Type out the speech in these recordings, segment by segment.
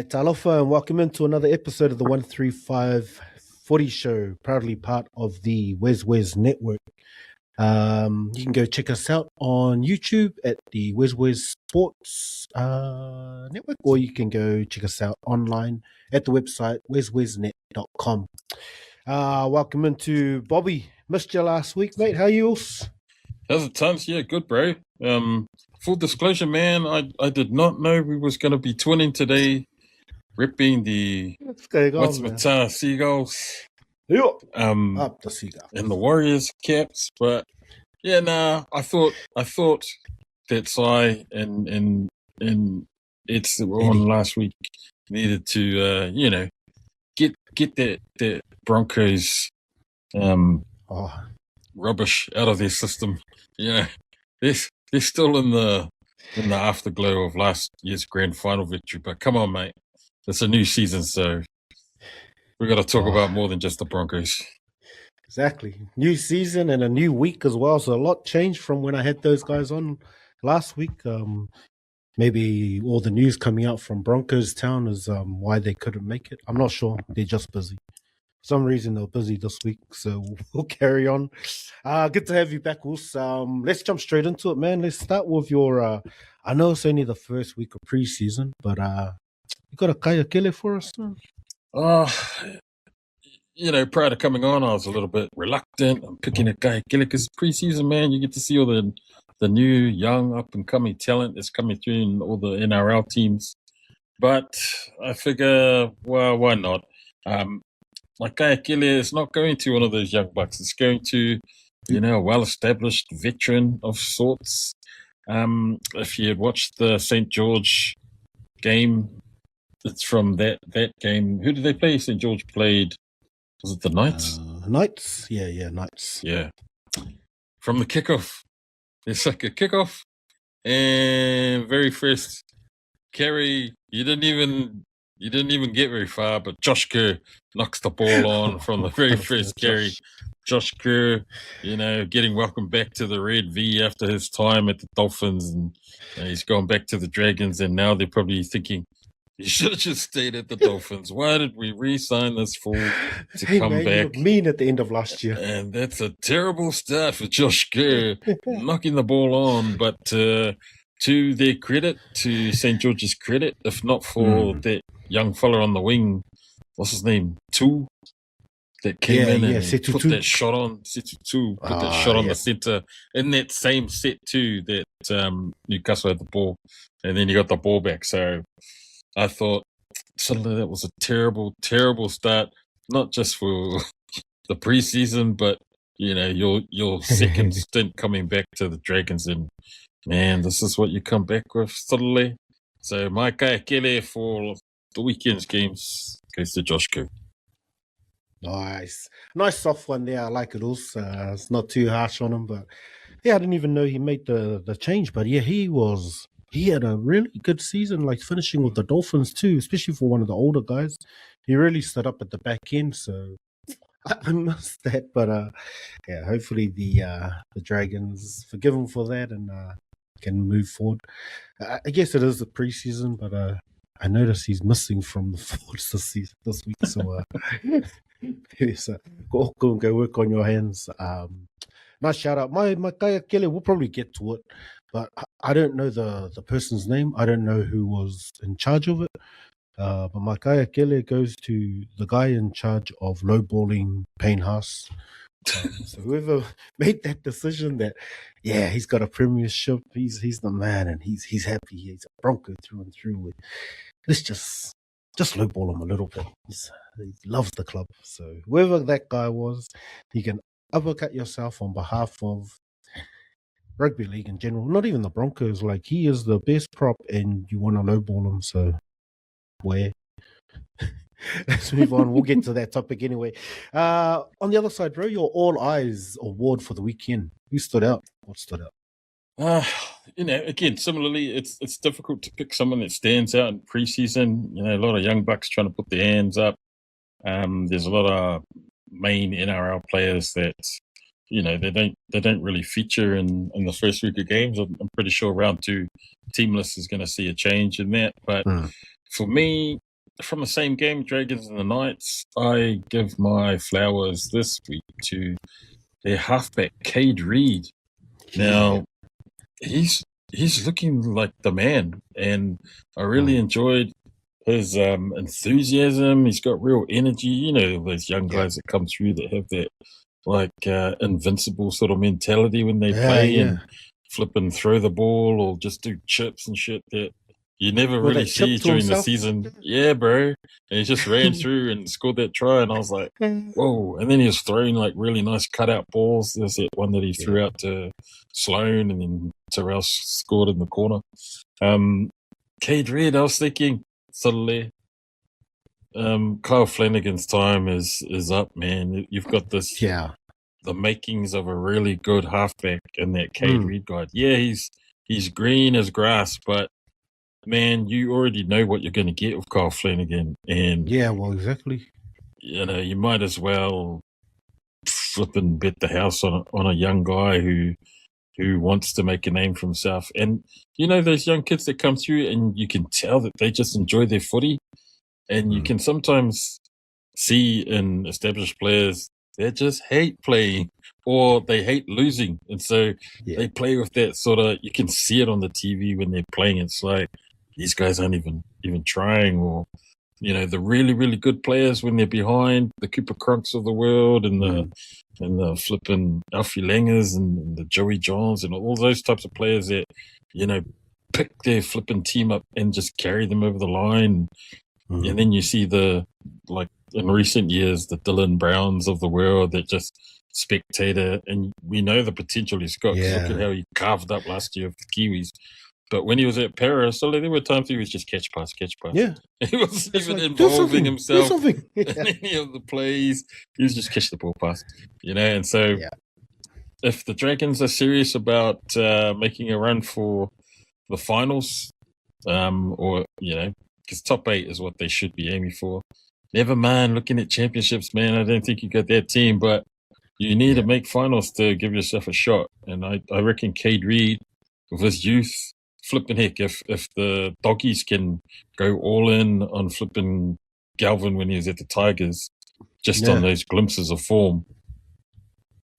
Talofa, and welcome into another episode of the 135 Footy Show, proudly part of the WesWes Network. You can go check us out on YouTube at the WesWes Sports Network, or you can go check us out online at the website weswesnet.com. Welcome into Bobby. Missed you last week, mate. How are you all? How's it, Tons? Yeah, good, bro. Full disclosure, man, I did not know we was going to be twinning today, repping the Tana Seagulls. Up the Seagulls. And the Warriors caps, but yeah, I thought that Si and it's the one last week needed to get that Broncos rubbish out of their system. They're still in the afterglow of last year's grand final victory. But come on, mate, it's a new season, so we got to talk about more than just the Broncos. Exactly, new season and a new week as well. So a lot changed from when I had those guys on last week. Maybe all the news coming out from Broncos town is why they couldn't make it. I'm not sure. They're just busy. For some reason they're busy this week, so we'll carry on. Good to have you back, Wolves. Let's jump straight into it, man. Let's start with your I know it's only the first week of preseason, but you got a Kaea Kele for us? Prior to coming on, I was a little bit reluctant. I'm picking a Kaea Kele because preseason, man, you get to see all the new, young, up-and-coming talent that's coming through in all the NRL teams. But I figure, well, why not? Kaea Kele is not going to one of those young bucks. It's going to, a well-established veteran of sorts. If you had watched the St. George game, it's from that game. Who did they play? St. George played, was it the Knights? Knights? Yeah, Knights. Yeah. From the kickoff. It's like a kickoff, and very first carry, you didn't even get very far, but Josh Kerr knocks the ball on from the very first carry. Josh Kerr, getting welcomed back to the Red V after his time at the Dolphins, and he's gone back to the Dragons, and now they're probably thinking, you should have just stayed at the Dolphins. Why did we re-sign this fool to come back? You look mean at the end of last year. And that's a terrible start for Josh Kerr, knocking the ball on. But to their credit, to St. George's credit, if not for that young fella on the wing, what's his name? Tu, that came in and put that shot on. Setutu put that shot on the centre in that same set too. That Newcastle had the ball, and then you got the ball back. So I thought suddenly that was a terrible, terrible start, not just for the preseason, but your second stint coming back to the Dragons, and man, this is what you come back with suddenly. So my Kaea Kele for the weekend's games goes to Josh Kerr. Nice soft one there. I like it also. It's not too harsh on him, but yeah, I didn't even know he made the change. But yeah, he had a really good season, like finishing with the Dolphins too, especially for one of the older guys. He really stood up at the back end, so I missed that. But yeah, hopefully the Dragons forgive him for that and can move forward. I guess it is the preseason, but I noticed he's missing from the forwards this week, so go work on your hands. Nice shout out. My Kaea Kele, we'll probably get to it, but I don't know the person's name. I don't know who was in charge of it. But my Kaea Kele goes to the guy in charge of lowballing Payne Haas. So whoever made that decision that, he's got a premiership, he's the man, and he's happy. He's a Bronco through and through. Let's just lowball him a little bit. He loves the club. So whoever that guy was, he can uppercut yourself on behalf of rugby league in general. Not even the Broncos. Like, he is the best prop, and you want to lowball him. So where? Let's move on. We'll get to that topic anyway. On the other side, bro, your All Eyes award for the weekend. Who stood out? What stood out? Again, similarly, it's difficult to pick someone that stands out in preseason. A lot of young bucks trying to put their hands up. There's a lot of main NRL players that they don't really feature in the first week of games. I'm pretty sure round 2 teamless is going to see a change in that. But for me, from the same game, Dragons and the Knights, I give my flowers this week to their halfback, Cade Reed. Now, he's looking like the man, and I really enjoyed his enthusiasm. He's got real energy. You know, those young guys that come through that have that like invincible sort of mentality when they play and flip and throw the ball or just do chips and shit that you never really see during the season. Yeah, bro. And he just ran through and scored that try, and I was like, whoa. And then he was throwing like really nice cutout balls. There's that one that he threw out to Sloan, and then Terrell scored in the corner. Cade Reed, I was thinking, suddenly, Kyle Flanagan's time is up, man. You've got this, the makings of a really good halfback in that Cade Reed guy. Yeah, he's green as grass, but man, you already know what you're going to get with Kyle Flanagan, and well, exactly. You know, you might as well flip and bet the house on a young guy who wants to make a name for himself. And you know, those young kids that come through, and you can tell that they just enjoy their footy. And you can sometimes see in established players, they just hate playing or they hate losing. And so they play with that sort of, you can see it on the TV when they're playing. It's like, these guys aren't even trying. Or, you know, the really, really good players when they're behind, the Cooper Crunks of the world and the flipping Alfie Langers and the Joey Johns and all those types of players that, you know, pick their flipping team up and just carry them over the line. And then you see like in recent years, the Dylan Browns of the world that just spectator, and we know the potential he's got. Look at how he carved up last year with the Kiwis. But when he was at Paris, so there were times he was just catch pass. Yeah. He wasn't even involving himself in Yeah. any of the plays. He was just catch the ball pass, you know. And so if the Dragons are serious about making a run for the finals, or, you know, because top 8 is what they should be aiming for. Never mind looking at championships, man. I don't think you got that team, but you need to make finals to give yourself a shot. And I reckon Cade Reed, with his youth, flipping heck, if the doggies can go all in on flipping Galvin when he was at the Tigers, just on those glimpses of form,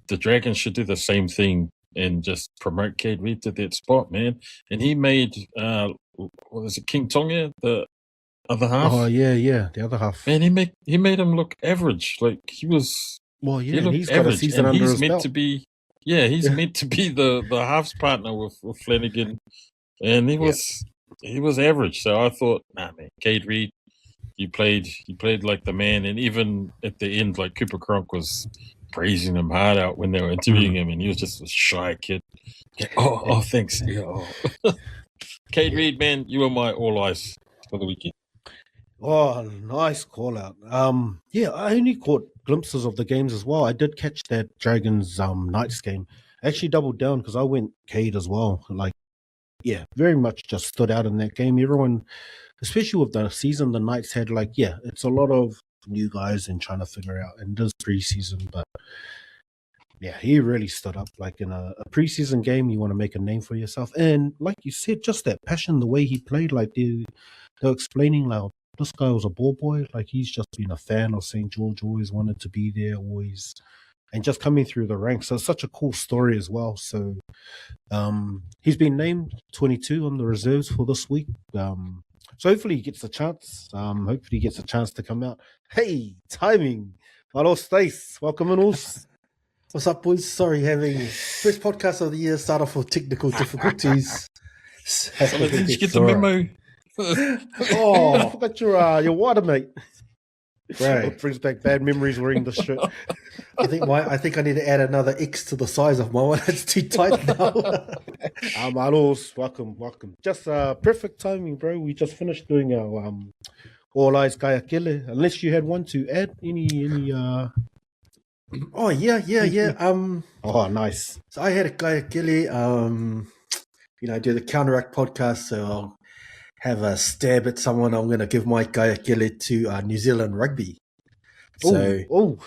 the Dragons should do the same thing and just promote Cade Reed to that spot, man. And he made, what was it, King Tonga, the other half? Oh, yeah, the other half. Man, he made him look average. Like, he was... Well, he looked he's average, got a season under his belt. He's meant to be the halves partner with Flanagan. And he was average. So I thought, nah, man, Cade Reed, he played like the man. And even at the end, like, Cooper Cronk was praising him hard out when they were interviewing him, and he was just a shy kid. Oh, thanks. Cade Reed, man, you were my all eyes for the weekend. Oh, nice call out. I only caught glimpses of the games as well. I did catch that Dragons Knights game. I actually doubled down because I went Cade as well. Like, very much just stood out in that game. Everyone, especially with the season the Knights had, like, it's a lot of new guys and trying to figure out, and this preseason, but he really stood up. Like, in a preseason game, you want to make a name for yourself. And like you said, just that passion, the way he played, like they're explaining, like, this guy was a ball boy. Like, he's just been a fan of St. George, always wanted to be there, always, and just coming through the ranks. So it's such a cool story as well. So he's been named 22 on the reserves for this week. So hopefully he gets a chance. Hopefully he gets a chance to come out. Hey, timing. Hello, Stace. Welcome in, Ulz. What's up, boys? Sorry, having first podcast of the year start off with technical difficulties. Did you get the memo? I forgot your water, mate. Right. It brings back bad memories wearing the shirt. I think I need to add another X to the size of my one. It's too tight now. Malos, welcome. Just perfect timing, bro. We just finished doing our All Eyes Kaea Kele. Unless you had one to add any Oh yeah. Oh, nice. So I had a Kaea Kele, I do the Counteract podcast, so I'll have a stab at someone. I'm going to give my Kaea Kele to New Zealand Rugby. So,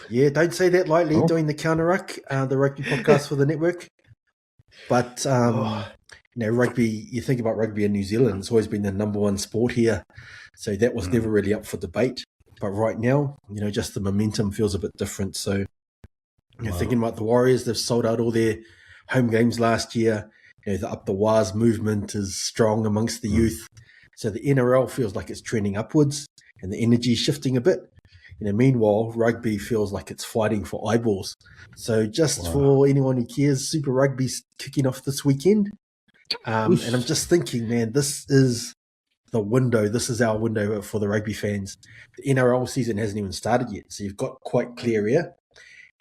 don't say that lightly, doing the Counteract, the rugby podcast for the network. But, rugby, you think about rugby in New Zealand, it's always been the number one sport here. So that was never really up for debate. But right now, just the momentum feels a bit different. So, thinking about the Warriors, they've sold out all their home games last year. The Up the Wars movement is strong amongst the youth. So the NRL feels like it's trending upwards and the energy is shifting a bit. Meanwhile, rugby feels like it's fighting for eyeballs. So just for anyone who cares, Super Rugby's kicking off this weekend. And I'm just thinking, man, this is the window. This is our window for the rugby fans. The NRL season hasn't even started yet. So you've got quite clear air.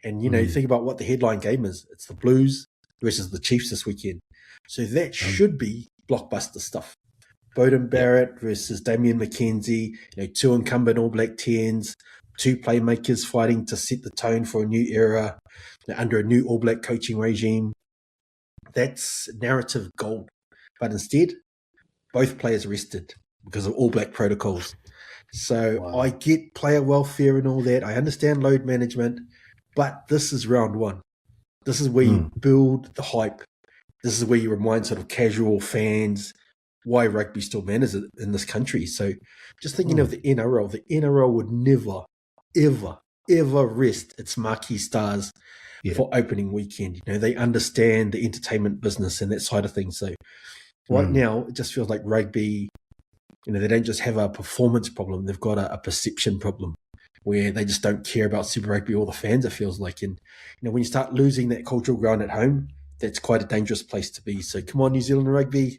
And, you think about what the headline game is. It's the Blues versus the Chiefs this weekend. So that should be blockbuster stuff. Bowden Barrett versus Damian McKenzie, two incumbent All Black 10s, two playmakers fighting to set the tone for a new era under a new All Black coaching regime. That's narrative gold. But instead, both players rested because of All Black protocols. So I get player welfare and all that. I understand load management, but this is round one. This is where you build the hype. This is where you remind sort of casual fans why rugby still matters in this country. So just thinking of the NRL would never, ever, ever rest its marquee stars for opening weekend. They understand the entertainment business and that side of things. So right now, it just feels like rugby, they don't just have a performance problem. They've got a perception problem where they just don't care about Super Rugby or the fans, it feels like. And, when you start losing that cultural ground at home, that's quite a dangerous place to be. So come on, New Zealand Rugby,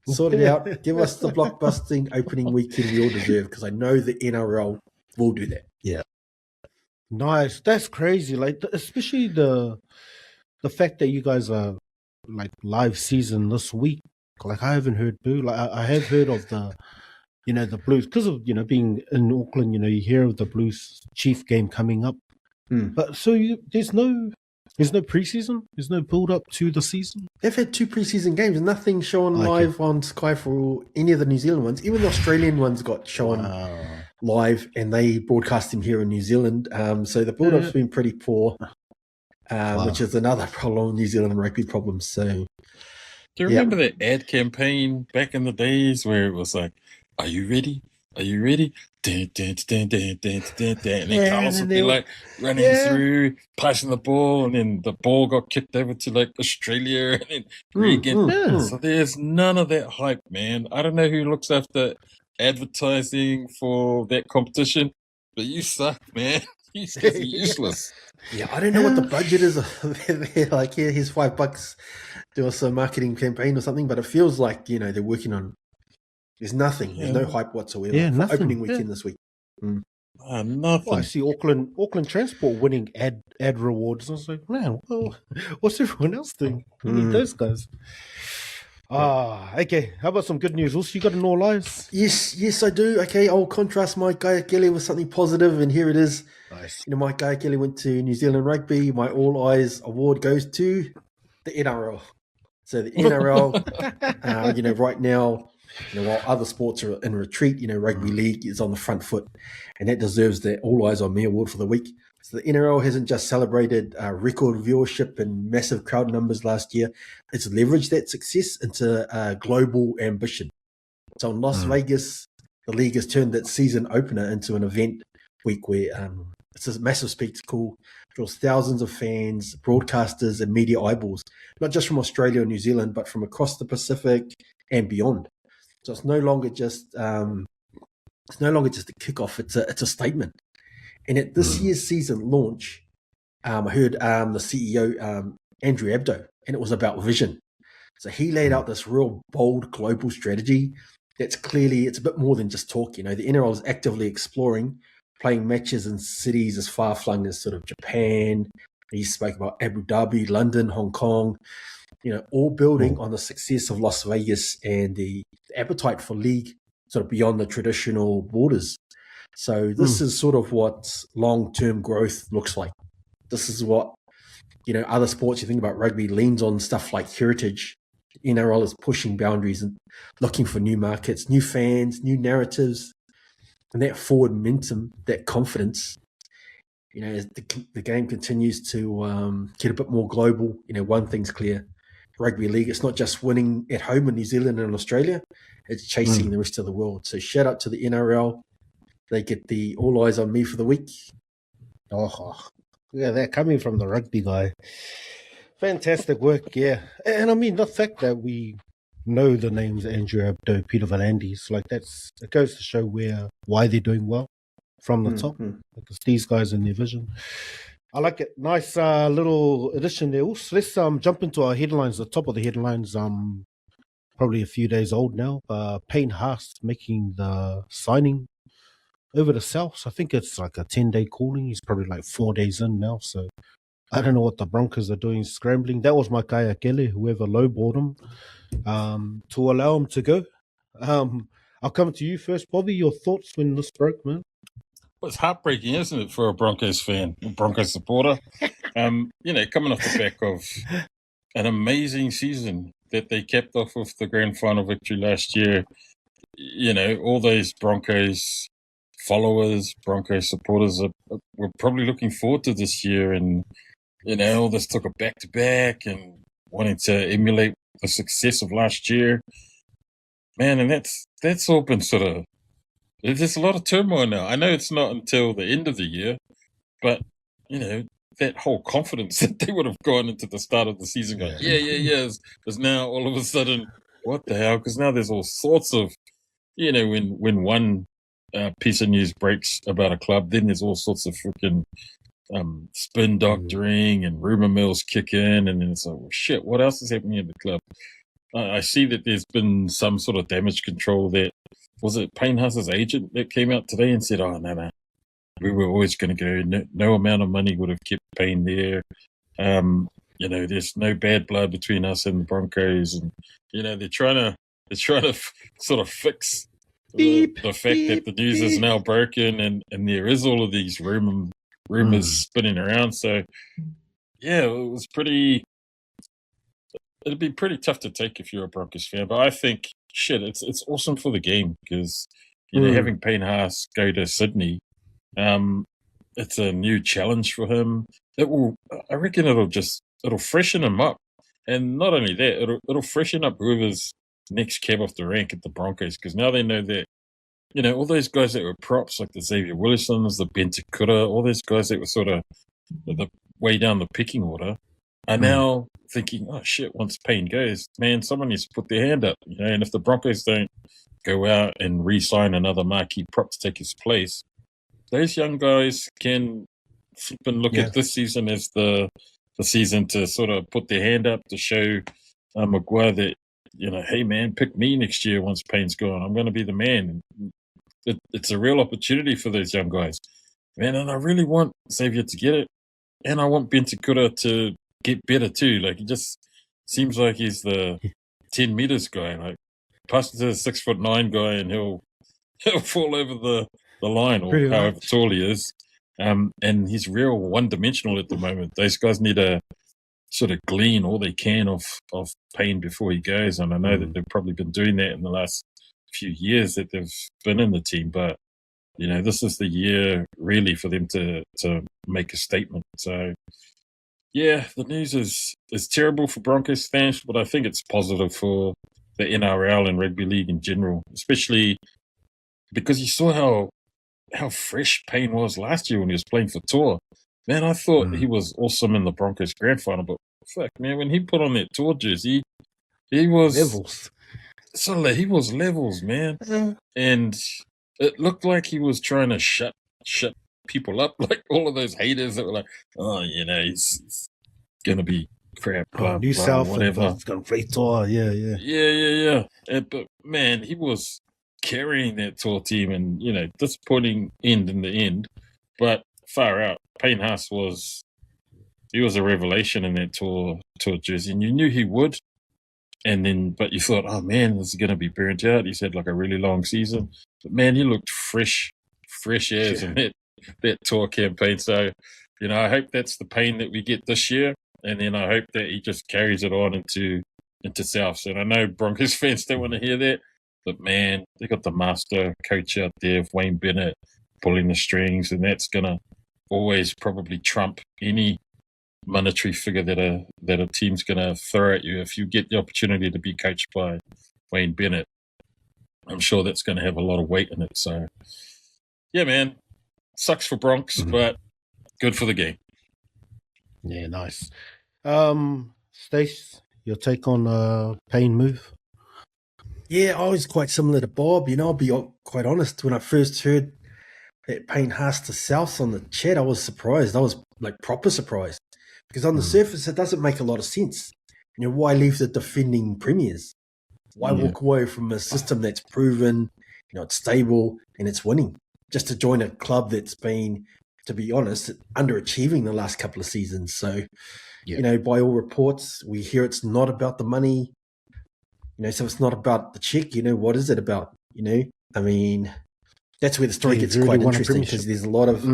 sort it out. Give us the blockbusting opening weekend we all deserve, because I know the NRL will do that. Yeah. Nice. That's crazy. Like, especially the fact that you guys are like live season this week. Like, I haven't heard Boo. Like, I have heard of the Blues because of being in Auckland. You hear of the Blues Chief game coming up, but so there's no preseason. There's no build up to the season. They've had 2 preseason games, nothing shown live on Sky for any of the New Zealand ones. Even the Australian ones got shown live, and they broadcast them here in New Zealand. So the build up's been pretty poor, which is another problem, New Zealand rugby problem. So. Do you remember that ad campaign back in the days where it was like, "Are you ready? Are you ready?" And then Carlos would be like running through, passing the ball, and then the ball got kicked over to like Australia, and then Regan. So there's none of that hype, man. I don't know who looks after advertising for that competition, but you suck, man. You guys are useless. Yeah, I don't know what the budget is. They're like, here's $5, do us a marketing campaign or something. But it feels like they're working on. There's nothing. There's no hype whatsoever. Yeah, for opening weekend this week. Nothing. Well, I see Auckland Transport winning ad rewards. I was like, man, well, what's everyone else doing? We need those guys. Okay. How about some good news? Also, you got an All Eyes? Yes, I do. Okay, I'll contrast my Kaea Kele with something positive, and here it is. Nice. My Kaea Kele went to New Zealand Rugby. My All Eyes award goes to the NRL. So the NRL, right now, while other sports are in retreat, rugby league is on the front foot, and that deserves the All Eyes on Me award for the week. So the NRL hasn't just celebrated record viewership and massive crowd numbers last year. It's leveraged that success into global ambition. So in Las Vegas, the league has turned that season opener into an event week where it's a massive spectacle, draws thousands of fans, broadcasters, and media eyeballs, not just from Australia or New Zealand, but from across the Pacific and beyond. So it's no longer just a kickoff; it's a statement. And at this year's season launch, I heard the CEO Andrew Abdo, and it was about vision. So he laid out this real bold global strategy. It's a bit more than just talk. The NRL is actively exploring playing matches in cities as far flung as sort of Japan. He spoke about Abu Dhabi, London, Hong Kong. All building on the success of Las Vegas and the appetite for league sort of beyond the traditional borders. So this is sort of what long-term growth looks like. This is what, other sports, you think about rugby, leans on stuff like heritage. NRL is pushing boundaries and looking for new markets, new fans, new narratives, and that forward momentum, that confidence, as the game continues to get a bit more global, one thing's clear. rugby league. It's not just winning at home in New Zealand and Australia. It's chasing the rest of the world. So shout out to the NRL. They get the all eyes on me for the week. Oh, yeah, they're coming from the rugby guy. Fantastic work, yeah. And I mean, the fact that we know the names Andrew Abdo, Peter V'landys, like it goes to show why they're doing well from the top, because these guys in their vision. I like it. Nice little addition there. Also, let's jump into our headlines. The top of the headlines, probably a few days old now. Payne Haas making the signing over to South. So I think it's like a 10-day calling. He's probably like 4 days in now. So I don't know what the Broncos are doing, scrambling. That was my Kaea Kele, whoever lowballed him, to allow him to go. I'll come to you first, Bobby. Your thoughts when this broke, man? Well, it's heartbreaking, isn't it, for a Broncos fan, a Broncos supporter? Coming off the back of an amazing season that they capped off with the grand final victory last year. All those Broncos followers, Broncos supporters were probably looking forward to this year, and all this took a back-to-back and wanting to emulate the success of last year. Man, and that's all been sort of... There's a lot of turmoil now. I know it's not until the end of the year, but, that whole confidence that they would have gone into the start of the season going, is now all of a sudden, what the hell? Because now there's all sorts of, when one piece of news breaks about a club, then there's all sorts of freaking spin doctoring and rumor mills kick in, and then it's like, well, shit, what else is happening in the club? I see that there's been some sort of damage control that, was it Payne Haas's agent that came out today and said, oh, no, we were always going to go, no amount of money would have kept Payne there. There's no bad blood between us and the Broncos, and, they're trying to sort of fix the fact that the news is now broken, and there is all of these rumors spinning around. So, yeah, it'd be pretty tough to take if you're a Broncos fan. But I think, it's awesome for the game because, having Payne Haas go to Sydney, it's a new challenge for him. I reckon it'll freshen him up. And not only that, it'll freshen up whoever's next cab off the rank at the Broncos, because now they know that, all those guys that were props, like the Xavier Willisons, the Ben Takura, all those guys that were sort of the way down the picking order, are now thinking, oh, shit, once Payne goes, man, someone needs to put their hand up. And if the Broncos don't go out and re-sign another marquee prop to take his place, those young guys can flip and look at this season as the season to sort of put their hand up to show Maguire that, hey, man, pick me next year once Payne's gone. I'm going to be the man. It's a real opportunity for those young guys. Man, and I really want Xavier to get it. And I want Ben Takura to get better too. Like, he just seems like he's the 10 meters guy. Like, pass it to the 6'9" guy and he'll fall over the line, or however tall he is. And he's real one-dimensional at the moment. Those guys need to sort of glean all they can off Payne before he goes. And I know that they've probably been doing that in the last few years that they've been in the team. But, this is the year really for them to make a statement. So, yeah, the news is terrible for Broncos fans, but I think it's positive for the NRL and rugby league in general, especially because you saw how fresh Payne was last year when he was playing for Tour. Man, I thought he was awesome in the Broncos grand final, but fuck, man, when he put on that Tour jersey, he was levels. So he was levels, man. And it looked like he was trying to shut people up, like all of those haters that were like, oh, he's going to be crap, blah, New blah, South, whatever. It's going to play Tour, Yeah. But, man, he was carrying that Tour team, and, disappointing end in the end. But far out, Payne Haas was a revelation in that Tour jersey, and you knew he would. But you thought, oh man, this is going to be burnt out. He's had like a really long season, but man, he looked fresh as in that Tour campaign. So, I hope that's the Payne that we get this year, and then I hope that he just carries it on into South. And I know Broncos fans don't want to hear that, but man, they got the master coach out there, Wayne Bennett, pulling the strings, and that's gonna always probably trump any monetary figure that a team's going to throw at you if you get the opportunity to be coached by Wayne Bennett. I'm sure that's going to have a lot of weight in it. So, yeah, man, sucks for Bronx, but good for the game. Yeah, nice. Stace, your take on Payne move? Yeah, I was quite similar to Bob. I'll be quite honest. When I first heard that Payne Haas to South on the chat, I was surprised. I was like proper surprised. Because on the surface, it doesn't make a lot of sense. Why leave the defending premiers? Why walk away from a system that's proven, it's stable and it's winning? Just to join a club that's been, to be honest, underachieving the last couple of seasons. So, by all reports, we hear it's not about the money. So it's not about the check. What is it about? I mean, that's where the story gets quite interesting because there's a lot of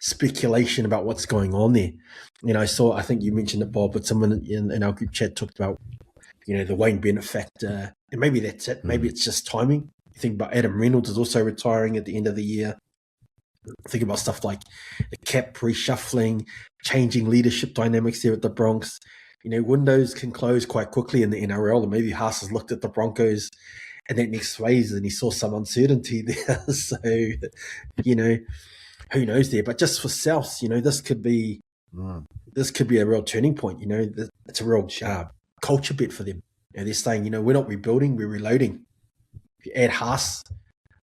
speculation about what's going on there. I think you mentioned it, Bob, but someone in our group chat talked about, the Wayne Bennett factor. And maybe that's it. Maybe it's just timing. You think about Adam Reynolds is also retiring at the end of the year. Think about stuff like the cap reshuffling, changing leadership dynamics there at the Bronx. Windows can close quite quickly in the NRL, and maybe Haas has looked at the Broncos in that next phase and he saw some uncertainty there. So, who knows there? But just for South, this could be a real turning point. It's a real culture bet for them. They're saying, we're not rebuilding, we're reloading. If you add Haas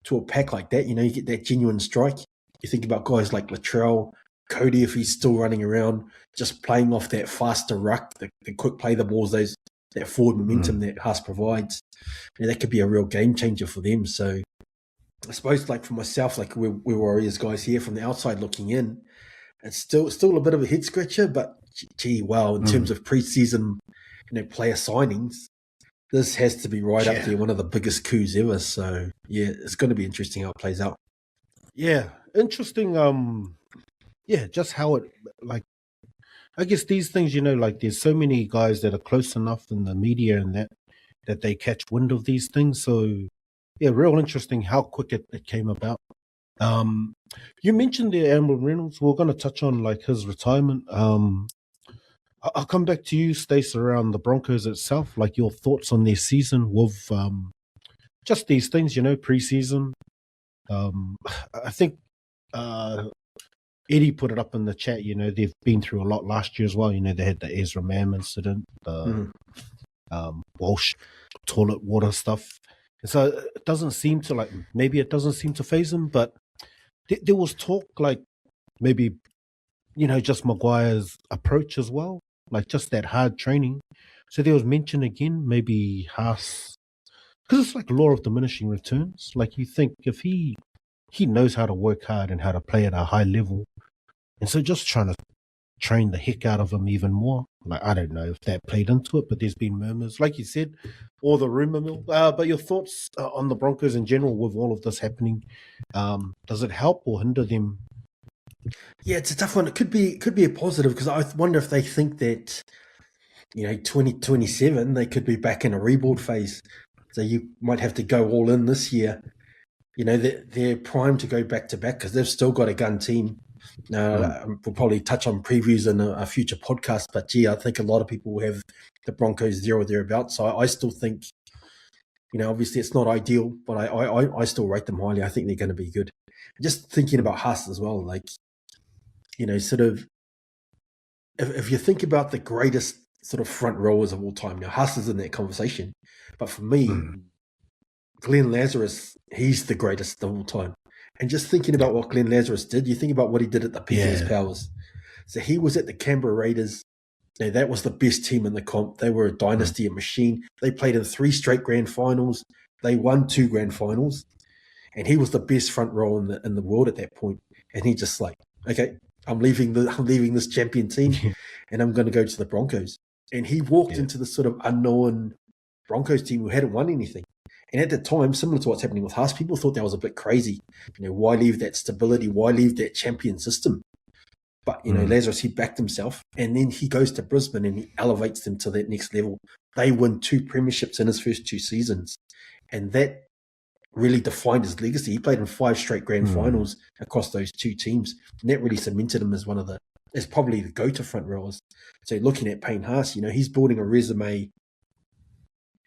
to a pack like that, you get that genuine strike. You think about guys like Latrell, Cody, if he's still running around, just playing off that faster ruck, the quick play the balls, that forward momentum that Haas provides. That could be a real game changer for them. So I suppose, like for myself, like we're Warriors guys here from the outside looking in, it's still a bit of a head scratcher, but gee, wow, in terms of preseason, player signings, this has to be right up there, one of the biggest coups ever. So yeah, it's going to be interesting how it plays out. Yeah, interesting. Just how it, like, I guess these things, like there's so many guys that are close enough in the media and that they catch wind of these things. So yeah, real interesting how quick it came about. You mentioned the Amber Reynolds. We're going to touch on like his retirement. I'll come back to you, Stace, around the Broncos itself, like your thoughts on their season with just these things, preseason. I think Eddie put it up in the chat, they've been through a lot last year as well. They had the Ezra Mam incident, the Walsh toilet water stuff. And so it doesn't seem to maybe it doesn't seem to faze them, but there was talk like maybe, just Maguire's approach as well, like just that hard training. So there was mention again, maybe Haas, because it's like law of diminishing returns. Like you think if he knows how to work hard and how to play at a high level, and so just trying to train the heck out of him even more. Like, I don't know if that played into it, but there's been murmurs, like you said, or the rumor mill. But your thoughts on the Broncos in general with all of this happening? Does it help or hinder them? Yeah, it's a tough one. It could be a positive because I wonder if they think that 2027 they could be back in a rebuild phase. So you might have to go all in this year. They're primed to go back to back because they've still got a gun team. We'll probably touch on previews in a future podcast, but I think a lot of people will have the Broncos there or thereabouts. So I still think, obviously it's not ideal, but I still rate them highly. I think they're going to be good. Just thinking about Haas as well, like, sort of, if you think about the greatest sort of front rowers of all time, now Haas is in that conversation, but for me, Glenn Lazarus, he's the greatest of all time. And just thinking about what Glenn Lazarus did, you think about what he did at the peak of his powers. So he was at the Canberra Raiders. That was the best team in the comp. They were a dynasty, a machine. They played in 3 straight grand finals. They won 2 grand finals. And he was the best front row in the world at that point. And he just like, okay, I'm leaving this champion team and I'm going to go to the Broncos. And he walked into the sort of unknown Broncos team who hadn't won anything. And at the time, similar to what's happening with Haas, people thought that was a bit crazy. Why leave that stability? Why leave that champion system? But, Lazarus, he backed himself. And then he goes to Brisbane and he elevates them to that next level. They win 2 premierships in his first 2 seasons. And that really defined his legacy. He played in 5 straight grand finals across those 2 teams. And that really cemented him as one of the, is probably the go-to front rowers. So looking at Payne Haas, he's building a resume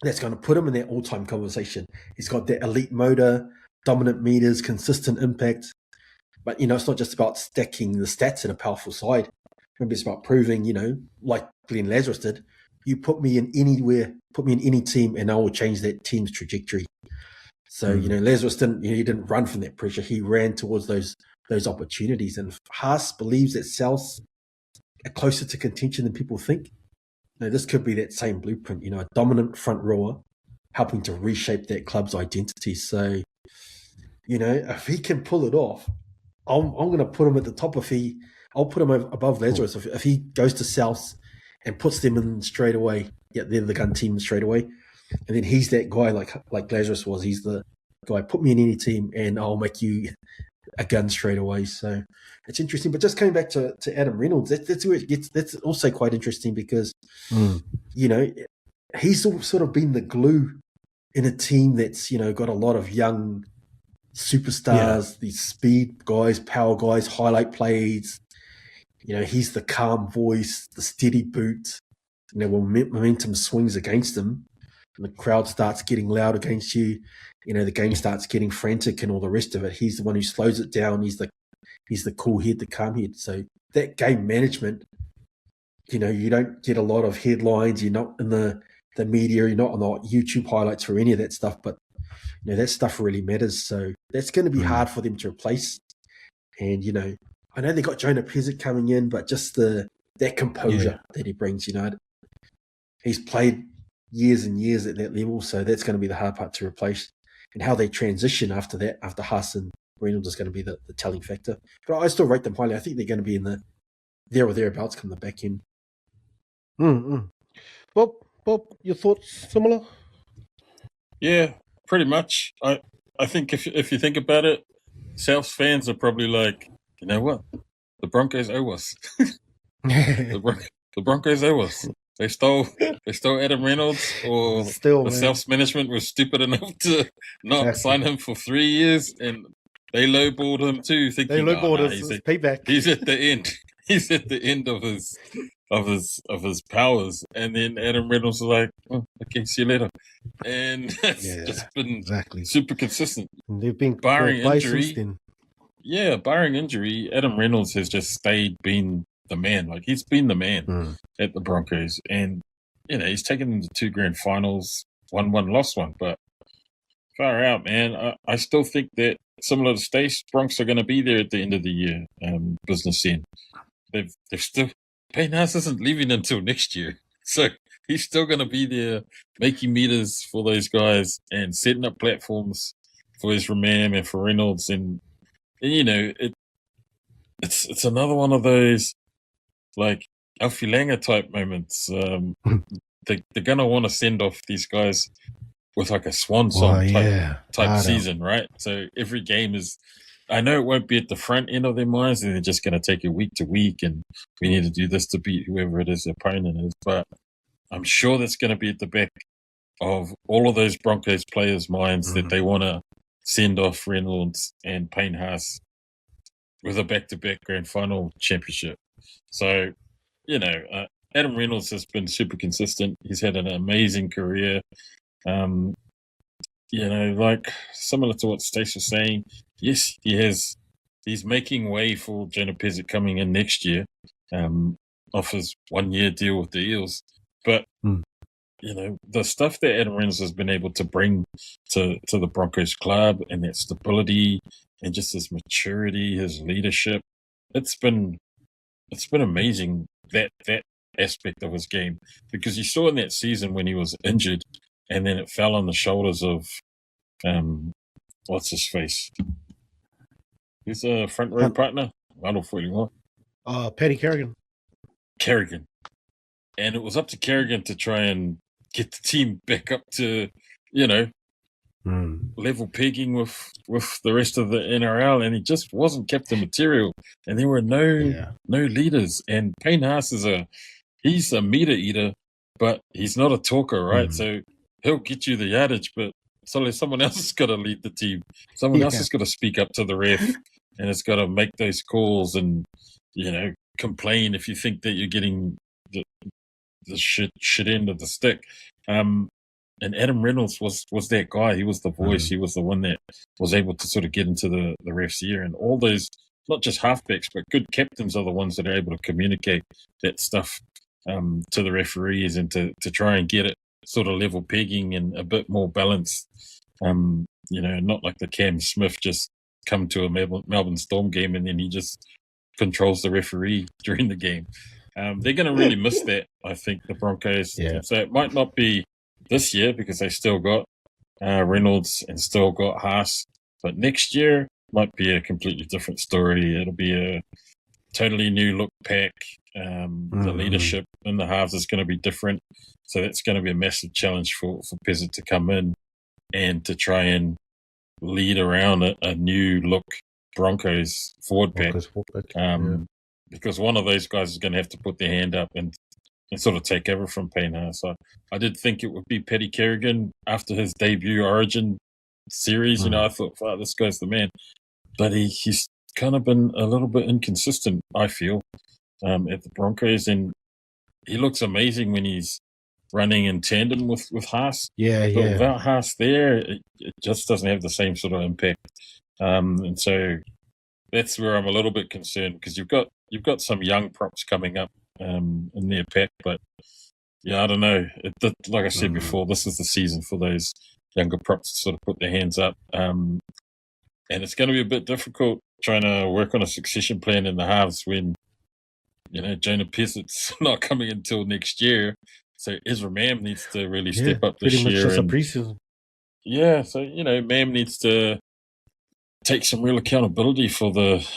that's going to put him in that all-time conversation. He's got that elite motor, dominant meters, consistent impact. But, it's not just about stacking the stats in a powerful side. Maybe it's about proving, like Glenn Lazarus did, you put me in anywhere, put me in any team, and I will change that team's trajectory. So, Lazarus didn't run from that pressure. He ran towards those opportunities. And Haas believes that South are closer to contention than people think. This could be that same blueprint, a dominant front rower helping to reshape that club's identity. So, if he can pull it off, I'm going to put him at the top. I'll put him above Lazarus. If he goes to South and puts them in straight away, they're the gun team straight away. And then he's that guy like Lazarus was. He's the guy, put me in any team and I'll make you a gun straight away. So it's interesting. But just coming back to Adam Reynolds, that's where it gets. That's also quite interesting because, he's sort of been the glue in a team that's, got a lot of young superstars, these speed guys, power guys, highlight plays. He's the calm voice, the steady boot. When momentum swings against him and the crowd starts getting loud against you, the game starts getting frantic and all the rest of it. He's the one who slows it down. He's the cool head, the calm head. So that game management, you don't get a lot of headlines. You're not in the media. You're not on the YouTube highlights for any of that stuff. But that stuff really matters. So that's going to be hard for them to replace. And I know they got Jonah Pezic coming in, but just that composure that he brings. He's played years and years at that level, so that's going to be the hard part to replace. And how they transition after that, after Haas and Reynolds, is going to be the telling factor. But I still rate them highly. I think they're going to be in the there or thereabouts come the back end. Bob, your thoughts similar? Yeah, pretty much. I think if you think about it, South fans are probably like, you know what? The Broncos owe us. The Broncos owe us. They stole Adam Reynolds, or South's management was stupid enough to not sign him for 3 years, and they lowballed him too, thinking his payback. He's at the end. He's at the end of his powers, and then Adam Reynolds was like, "Oh, okay, see you later," and that's just been super consistent. And they've been barring injury. Since then. Yeah, barring injury, Adam Reynolds has just stayed being the man. Like, he's been the man at the Broncos, and he's taken them to 2 grand finals, won one, lost one, but far out, man. I still think that, similar to Stace, Bronx are going to be there at the end of the year. Business end. They've still. Payne Haas isn't leaving until next year, so he's still going to be there, making meters for those guys and setting up platforms for his Ramam and for Reynolds, and it's another one of those like Alfie Langer type moments. They're going to want to send off these guys with like a swan song type season, right? So every game is, I know it won't be at the front end of their minds, and they're just going to take it week to week, and we need to do this to beat whoever it is their opponent is. But I'm sure that's going to be at the back of all of those Broncos players' minds that they want to send off Reynolds and Payne Haas with a back-to-back grand final championship. So, Adam Reynolds has been super consistent. He's had an amazing career. Like similar to what Stace was saying, yes, he's making way for Jonah Pezic coming in next year, off his 1-year deal with the Eels. But, the stuff that Adam Reynolds has been able to bring to the Broncos club, and that stability and just his maturity, his leadership, it's been amazing, that aspect of his game, because you saw in that season when he was injured, and then it fell on the shoulders of what's his face? He's a front row partner. I don't fully know. Paddy Carrigan. And it was up to Carrigan to try and get the team back up to, level pegging with the rest of the NRL, and he just wasn't captain material. And there were no leaders. And Payne Haas he's a meter eater, but he's not a talker, right? So he'll get you the yardage, but someone else has got to lead the team. Someone else has got to speak up to the ref, and it's got to make those calls and, complain if you think that you're getting the shit end of the stick. And Adam Reynolds was that guy. He was the voice. He was the one that was able to sort of get into the ref's ear. And all those, not just halfbacks, but good captains are the ones that are able to communicate that stuff to the referees and to try and get it sort of level pegging and a bit more balanced. Not like the Cam Smith just come to a Melbourne Storm game and then he just controls the referee during the game. They're going to really miss that, I think, the Broncos. Yeah. So it might not be this year because they still got Reynolds and still got Haas. But next year might be a completely different story. It'll be a totally new look pack. The leadership in the halves is going to be different. So that's going to be a massive challenge for Pezza to come in and to try and lead around a new look Broncos forward pack. Because one of those guys is going to have to put their hand up and sort of take over from Payne Haas. So I did think it would be Paddy Kerrigan after his debut Origin series. I thought, wow, this guy's the man. But he's kind of been a little bit inconsistent, I feel, at the Broncos. And he looks amazing when he's running in tandem with Haas. But without Haas there, it just doesn't have the same sort of impact. And so that's where I'm a little bit concerned because you've got some young props coming up in their pack, but I don't know. Like I said before, this is the season for those younger props to sort of put their hands up, and it's going to be a bit difficult trying to work on a succession plan in the halves when Jonah Pessett's not coming until next year. So Ezra Mam needs to really step up this year. Pretty much just a preseason. Yeah, so Mam needs to take some real accountability for the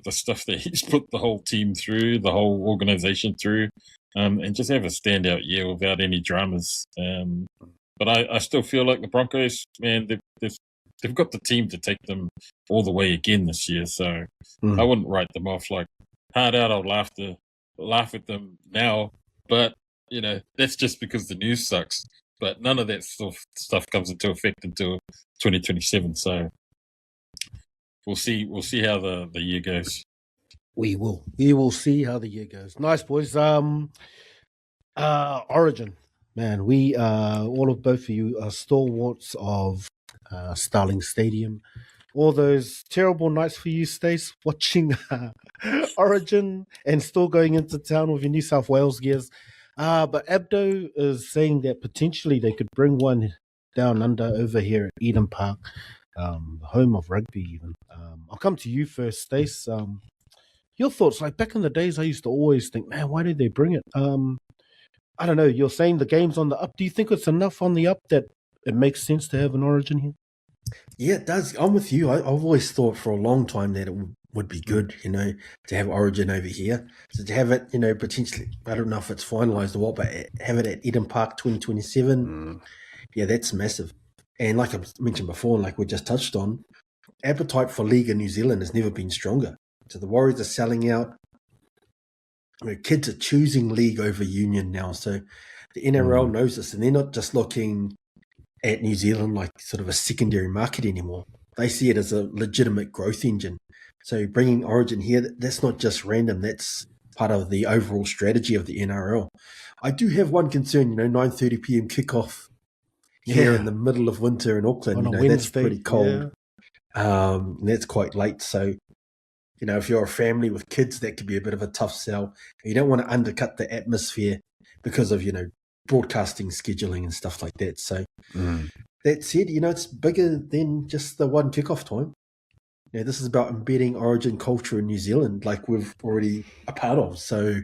stuff that he's put the whole team through, the whole organization through, and just have a standout year without any dramas. But I still feel like the Broncos, man, they've got the team to take them all the way again this year. So I wouldn't write them off like hard out. I'd laugh at them now, but that's just because the news sucks. But none of that stuff comes into effect until 2027. So. We'll see how the year goes. We will see how the year goes. Nice, boys. Origin, man. We all of both of you are stalwarts of Starling Stadium. All those terrible nights for you, Stace, watching Origin and still going into town with your New South Wales gears. But Abdo is saying that potentially they could bring one down under over here at Eden Park. Home of rugby even. I'll come to you first, Stace. Your thoughts, like back in the days, I used to always think, man, why did they bring it? I don't know, you're saying the game's on the up. Do you think it's enough on the up that it makes sense to have an Origin here? Yeah, it does. I'm with you. I've always thought for a long time that it would be good, to have Origin over here. So to have it, potentially, I don't know if it's finalised or what, but have it at Eden Park 2027, yeah, that's massive. And like I mentioned before, like we just touched on, appetite for league in New Zealand has never been stronger. So the Warriors are selling out. Kids are choosing league over union now. So the NRL knows this, and they're not just looking at New Zealand like sort of a secondary market anymore. They see it as a legitimate growth engine. So bringing Origin here, that's not just random. That's part of the overall strategy of the NRL. I do have one concern, 9:30 p.m. kickoff. Here in the middle of winter in Auckland, that's pretty cold. That's quite late. So, if you're a family with kids, that could be a bit of a tough sell. You don't want to undercut the atmosphere because of, broadcasting scheduling and stuff like that. So that said, it's bigger than just the one kickoff time. This is about embedding Origin culture in New Zealand, like we've already a part of. So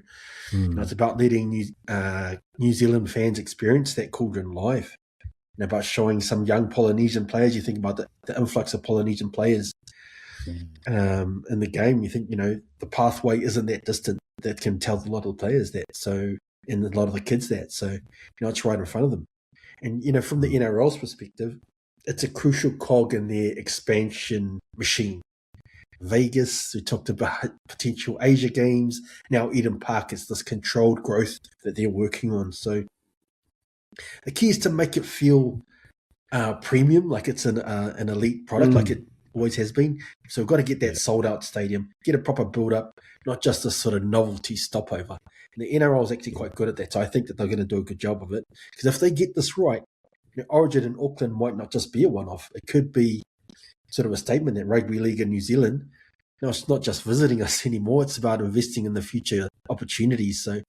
it's about letting New Zealand fans experience that cauldron live. About showing some young Polynesian players. You think about the influx of Polynesian players in the game. You think, the pathway isn't that distant that can tell a lot of the players that. So, and a lot of the kids that. So, it's right in front of them. And, from the NRL's perspective, it's a crucial cog in their expansion machine. Vegas, we talked about potential Asia games. Now Eden Park is this controlled growth that they're working on. So, the key is to make it feel premium, like it's an elite product, like always has been. So we've got to get that sold out stadium, get a proper build up, not just a sort of novelty stopover. And the NRL is actually quite good at that. So I think that they're going to do a good job of it. Because if they get this right, Origin in Auckland might not just be a one-off. It could be sort of a statement that rugby league in New Zealand, it's not just visiting us anymore. It's about investing in the future opportunities. So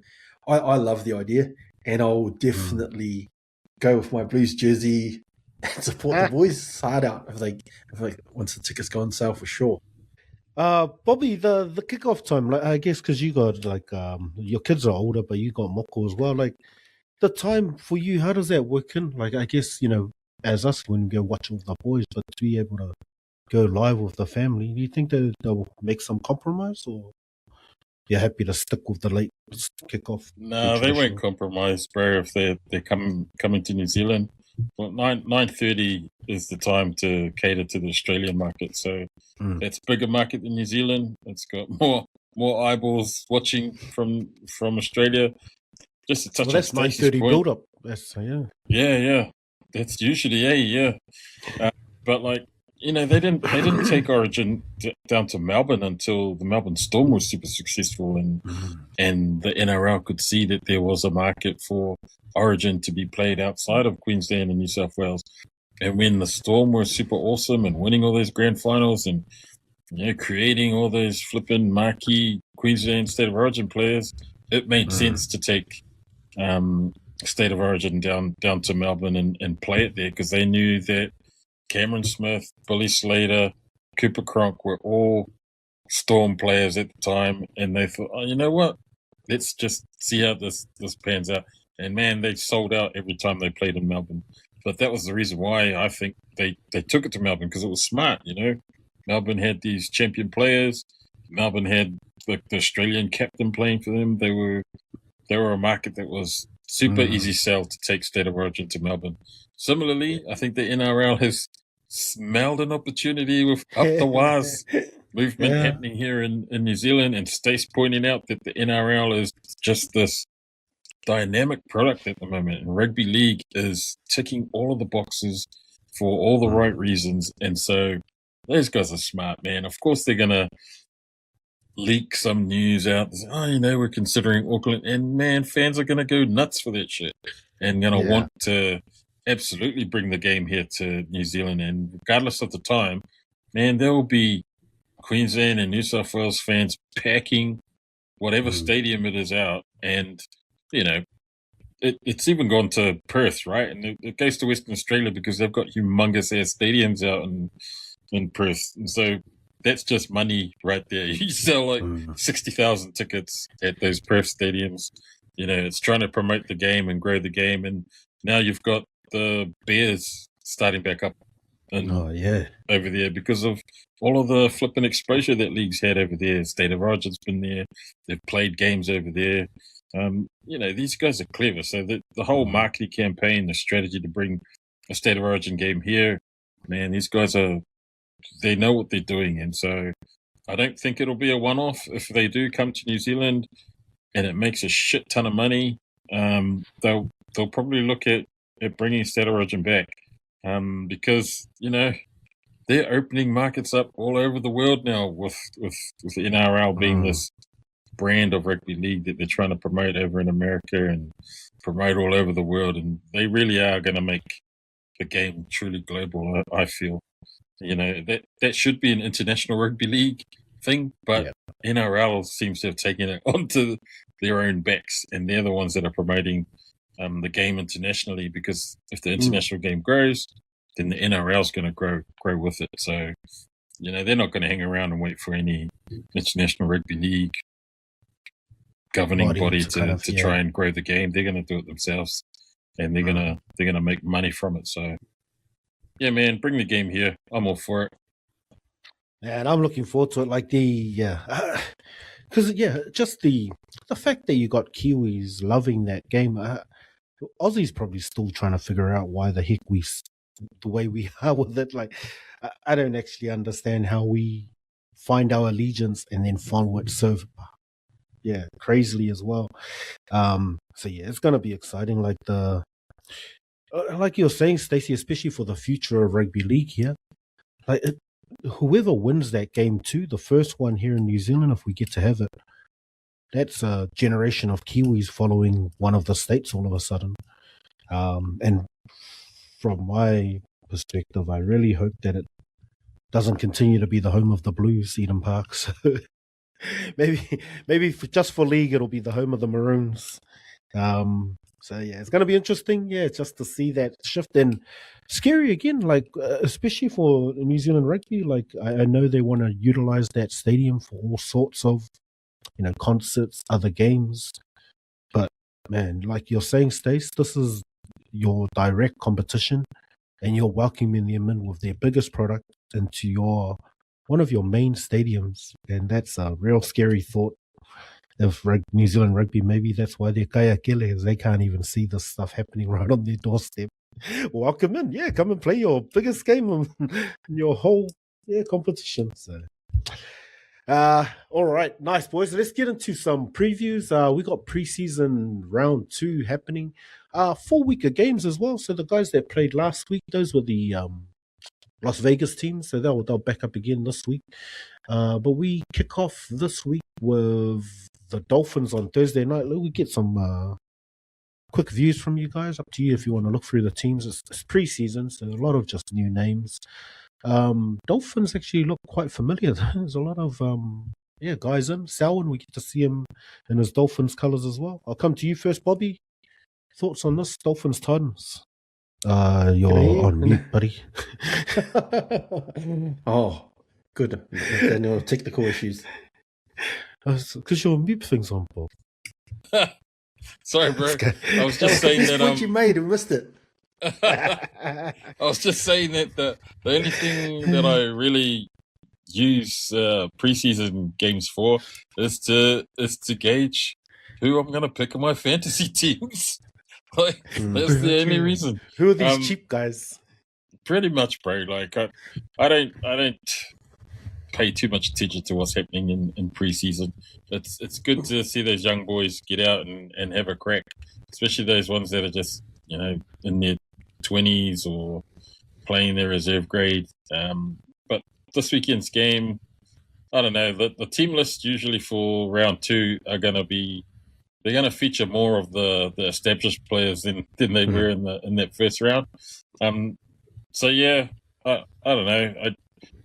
I love the idea, and I'll definitely go with my Blues jersey and support the boys hard out if they once the tickets go on sale for sure. Bobby, the kickoff time, like I guess because you got like your kids are older, but you got Moko as well. Like the time for you, how does that work in? Like I guess as us when we go watch all the boys, but to be able to go live with the family, do you think that they'll make some compromise, or you're happy to stick with the late kickoff? No, they won't compromise, bro. If they're coming to New Zealand, well, 9:30 is the time to cater to the Australian market. So that's a bigger market than New Zealand. It's got more eyeballs watching from Australia. Just a touch. Well, that's 9:30 build up. That's yeah. That's usually but like. They didn't take Origin down to Melbourne until the Melbourne Storm was super successful, and the NRL could see that there was a market for Origin to be played outside of Queensland and New South Wales. And when the Storm were super awesome and winning all those grand finals and creating all those flipping marquee Queensland State of Origin players, it made sense to take State of Origin down to Melbourne and play it there, because they knew that Cameron Smith, Billy Slater, Cooper Cronk were all Storm players at the time, and they thought, you know what? Let's just see how this pans out. And man, they sold out every time they played in Melbourne. But that was the reason why I think they took it to Melbourne, because it was smart. Melbourne had these champion players. Melbourne had the Australian captain playing for them. They were a market that was super easy sell to take State of Origin to Melbourne. Similarly, I think the NRL has smelled an opportunity with Up the Waz movement happening here in New Zealand, and Stace pointing out that the NRL is just this dynamic product at the moment, and rugby league is ticking all of the boxes for all the right reasons. And so those guys are smart, man. Of course they're gonna leak some news out. We're considering Auckland, and man, fans are gonna go nuts for that shit and gonna want to absolutely bring the game here to New Zealand. And regardless of the time, man, there will be Queensland and New South Wales fans packing whatever stadium it is out. And it's even gone to Perth, right? And it goes to Western Australia because they've got humongous ass stadiums out in Perth. And so that's just money right there. You sell like 60,000 tickets at those Perth stadiums. It's trying to promote the game and grow the game. And now you've got the Bears starting back up over there because of all of the flipping exposure that league's had over there. State of Origin's been there. They've played games over there. These guys are clever. So the whole marketing campaign, the strategy to bring a State of Origin game here, man, these guys they know what they're doing. And so I don't think it'll be a one-off. If they do come to New Zealand and it makes a shit ton of money, they'll probably look at bringing State of Origin back, because they're opening markets up all over the world now with the NRL being this brand of rugby league that they're trying to promote over in America and promote all over the world, and they really are going to make the game truly global. I feel that should be an international rugby league thing, but NRL seems to have taken it onto their own backs, and they're the ones that are promoting the game internationally, because if the international game grows, then the NRL is going to grow with it. So, they're not going to hang around and wait for any international rugby league governing body to try and grow the game. They're going to do it themselves, and they're gonna make money from it. So, yeah, man, bring the game here. I'm all for it. And I'm looking forward to it. Like because just the fact that you got Kiwis loving that game. Aussie's probably still trying to figure out why the heck the way we are with it. Like, I don't actually understand how we find our allegiance and then follow it so, crazily as well. So it's gonna be exciting. Like like you're saying, Stacey, especially for the future of rugby league here. Like whoever wins that game too, the first one here in New Zealand, if we get to have it, that's a generation of Kiwis following one of the states all of a sudden. And from my perspective, I really hope that it doesn't continue to be the home of the Blues, Eden Park. So maybe just for league, it'll be the home of the Maroons. So yeah, it's going to be interesting. Yeah, just to see that shift, and scary again. Like especially for New Zealand rugby. Like I know they want to utilize that stadium for all sorts of, concerts, other games. But man, like you're saying, Stace, this is your direct competition, and you're welcoming them in with their biggest product into one of your main stadiums, and that's a real scary thought. If New Zealand rugby, maybe that's why they're Kaea Kele, is they can't even see this stuff happening right on their doorstep. Welcome in, yeah, come and play your biggest game in your whole competition. So, all right, nice boys. Let's get into some previews. We got preseason round 2 happening. 4 week of games as well. So the guys that played last week, those were the Las Vegas team, so they'll back up again this week. But we kick off this week with the Dolphins on Thursday night. We get some quick views from you guys. Up to you if you want to look through the teams. It's preseason, so a lot of just new names. Dolphins actually look quite familiar. There's a lot of guys in. Selwyn, we get to see him in his Dolphins colours as well. I'll come to you first, Bobby. Thoughts on this Dolphins Titans? You're on mute, buddy. Oh, good. No technical issues. Because your mute thing's on, Bob. Sorry, bro. I was just saying that. What you made, we missed it. I was just saying that the only thing that I really use preseason games for is to gauge who I'm going to pick in my fantasy teams. Like, that's the only reason. Who are these cheap guys? Pretty much, bro. Like I don't pay too much attention to what's happening in preseason. It's good to see those young boys get out and have a crack, especially those ones that are just in their 20s or playing their reserve grade. But this weekend's game, I don't know. The team list usually for round 2 are going to be. They're going to feature more of the established players than they were in that first round. So yeah, I don't know.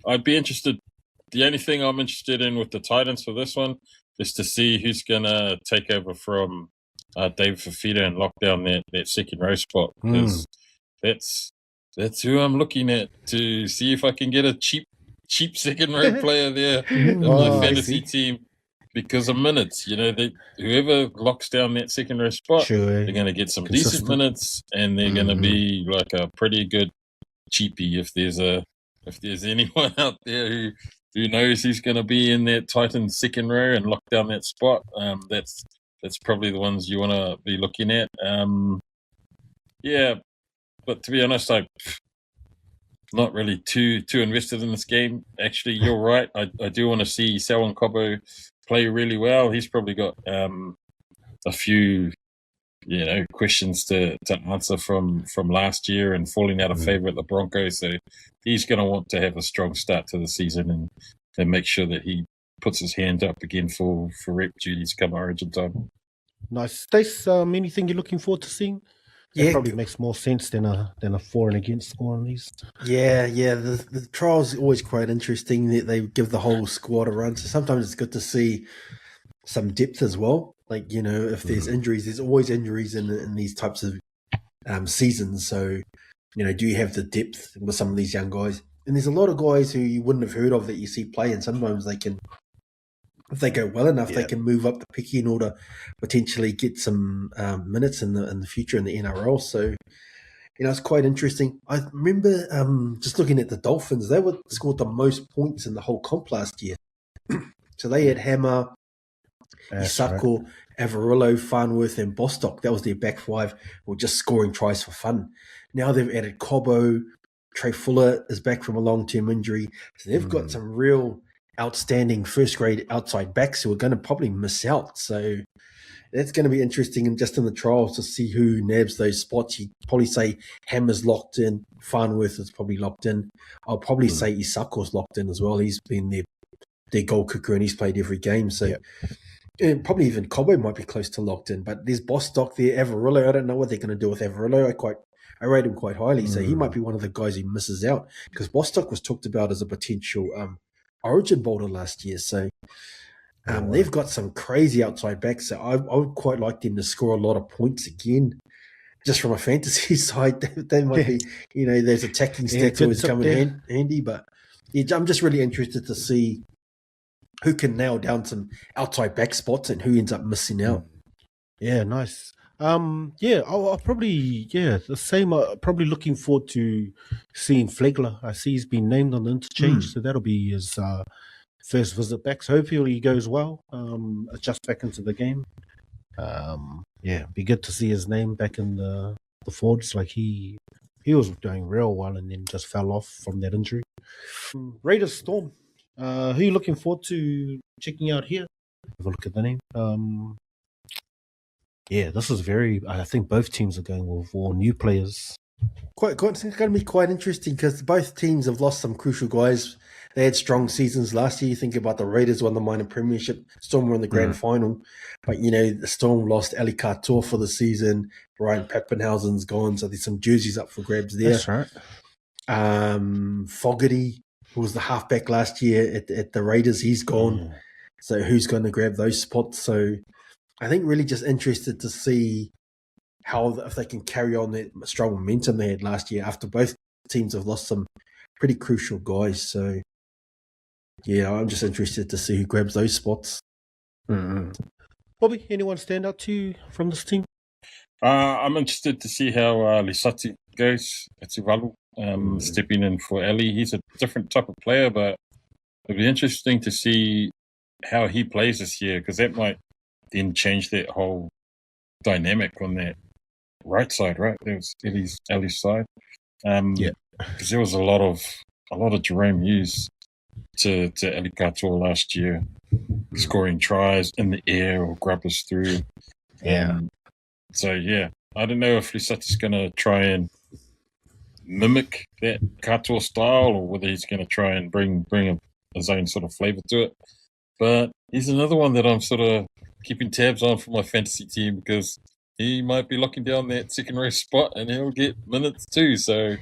I'd be interested. The only thing I'm interested in with the Titans for this one is to see who's going to take over from David Fafita and lock down that second row spot. Because that's who I'm looking at to see if I can get a cheap second row player there in my fantasy team. Because of minutes, whoever locks down that second row spot, they're going to get some decent minutes, and they're going to be like a pretty good cheapie if there's anyone out there who knows he's going to be in that Titans second row and lock down that spot. That's probably the ones you want to be looking at. But to be honest, I'm not really too invested in this game. Actually, you're right. I do want to see Selwyn Cobbo play really well. He's probably got a few, questions to answer from last year and falling out of favour at the Broncos. So he's going to want to have a strong start to the season and make sure that he puts his hand up again for rep duties come Origin time. Nice. Stace, anything you're looking forward to seeing? It probably makes more sense than a for and against score on these. Yeah. The trials are always quite interesting. They give the whole squad a run. So sometimes it's good to see some depth as well. Like, if there's injuries, there's always injuries in these types of seasons. So, do you have the depth with some of these young guys? And there's a lot of guys who you wouldn't have heard of that you see play, and sometimes they can, if they go well enough, they can move up the pecking order, potentially get some minutes in the future in the NRL. So, it's quite interesting. I remember just looking at the Dolphins; they scored the most points in the whole comp last year. So they had Hammer, Isako, right, Avarillo, Farnworth, and Bostock. That was their back five, were just scoring tries for fun. Now they've added Cobbo. Trey Fuller is back from a long-term injury. So they've got some real outstanding first-grade outside backs who are going to probably miss out. So, that's going to be interesting, and just in the trials to see who nabs those spots. You'd probably say Hammer's locked in, Farnworth is probably locked in. I'll probably say Isako's locked in as well. He's been their goal kicker and he's played every game. So and probably even Cobbo might be close to locked in. But there's Bostock there, Avarillo. I don't know what they're going to do with Avarillo. I rate him quite highly, so he might be one of the guys who misses out, because Bostock was talked about as a potential Origin bowler last year. So they've got some crazy outside backs. So I would quite like them to score a lot of points again. Just from a fantasy side, they might be, those attacking stats always come in handy. But I'm just really interested to see who can nail down some outside back spots and who ends up missing out. Yeah, nice. I'll probably, the same. Probably looking forward to seeing Flegler. I see he's been named on the interchange, so that'll be his first visit back. So hopefully he goes well, adjust back into the game. Be good to see his name back in the forwards. Like he was doing real well and then just fell off from that injury. Raiders Storm. Who are you looking forward to checking out here? Have a look at the name. This is I think both teams are going with all new players. It's going to be quite interesting because both teams have lost some crucial guys. They had strong seasons last year. You think about the Raiders won the minor premiership, Storm were in the grand final. But, the Storm lost Ali Katoa for the season. Ryan Pappenhausen's gone, so there's some jerseys up for grabs there. That's right. Fogarty, who was the halfback last year at the Raiders, he's gone. So who's going to grab those spots? So I think really just interested to see if they can carry on that strong momentum they had last year after both teams have lost some pretty crucial guys. So, I'm just interested to see who grabs those spots. Bobby, anyone stand out to you from this team? I'm interested to see how Lisati goes at Tuvalu, stepping in for Ali. He's a different type of player, but it'll be interesting to see how he plays this year, because that might then change that whole dynamic on that right side, right? There was Ali's side. Because there was a lot of Jerome Hughes to Ali Katoa last year, scoring tries in the air or grubbers through. I don't know if Lisati's going to try and mimic that Katoa style, or whether he's going to try and bring his own sort of flavour to it. But he's another one that I'm sort of keeping tabs on for my fantasy team, because he might be locking down that second row spot and he'll get minutes too. So,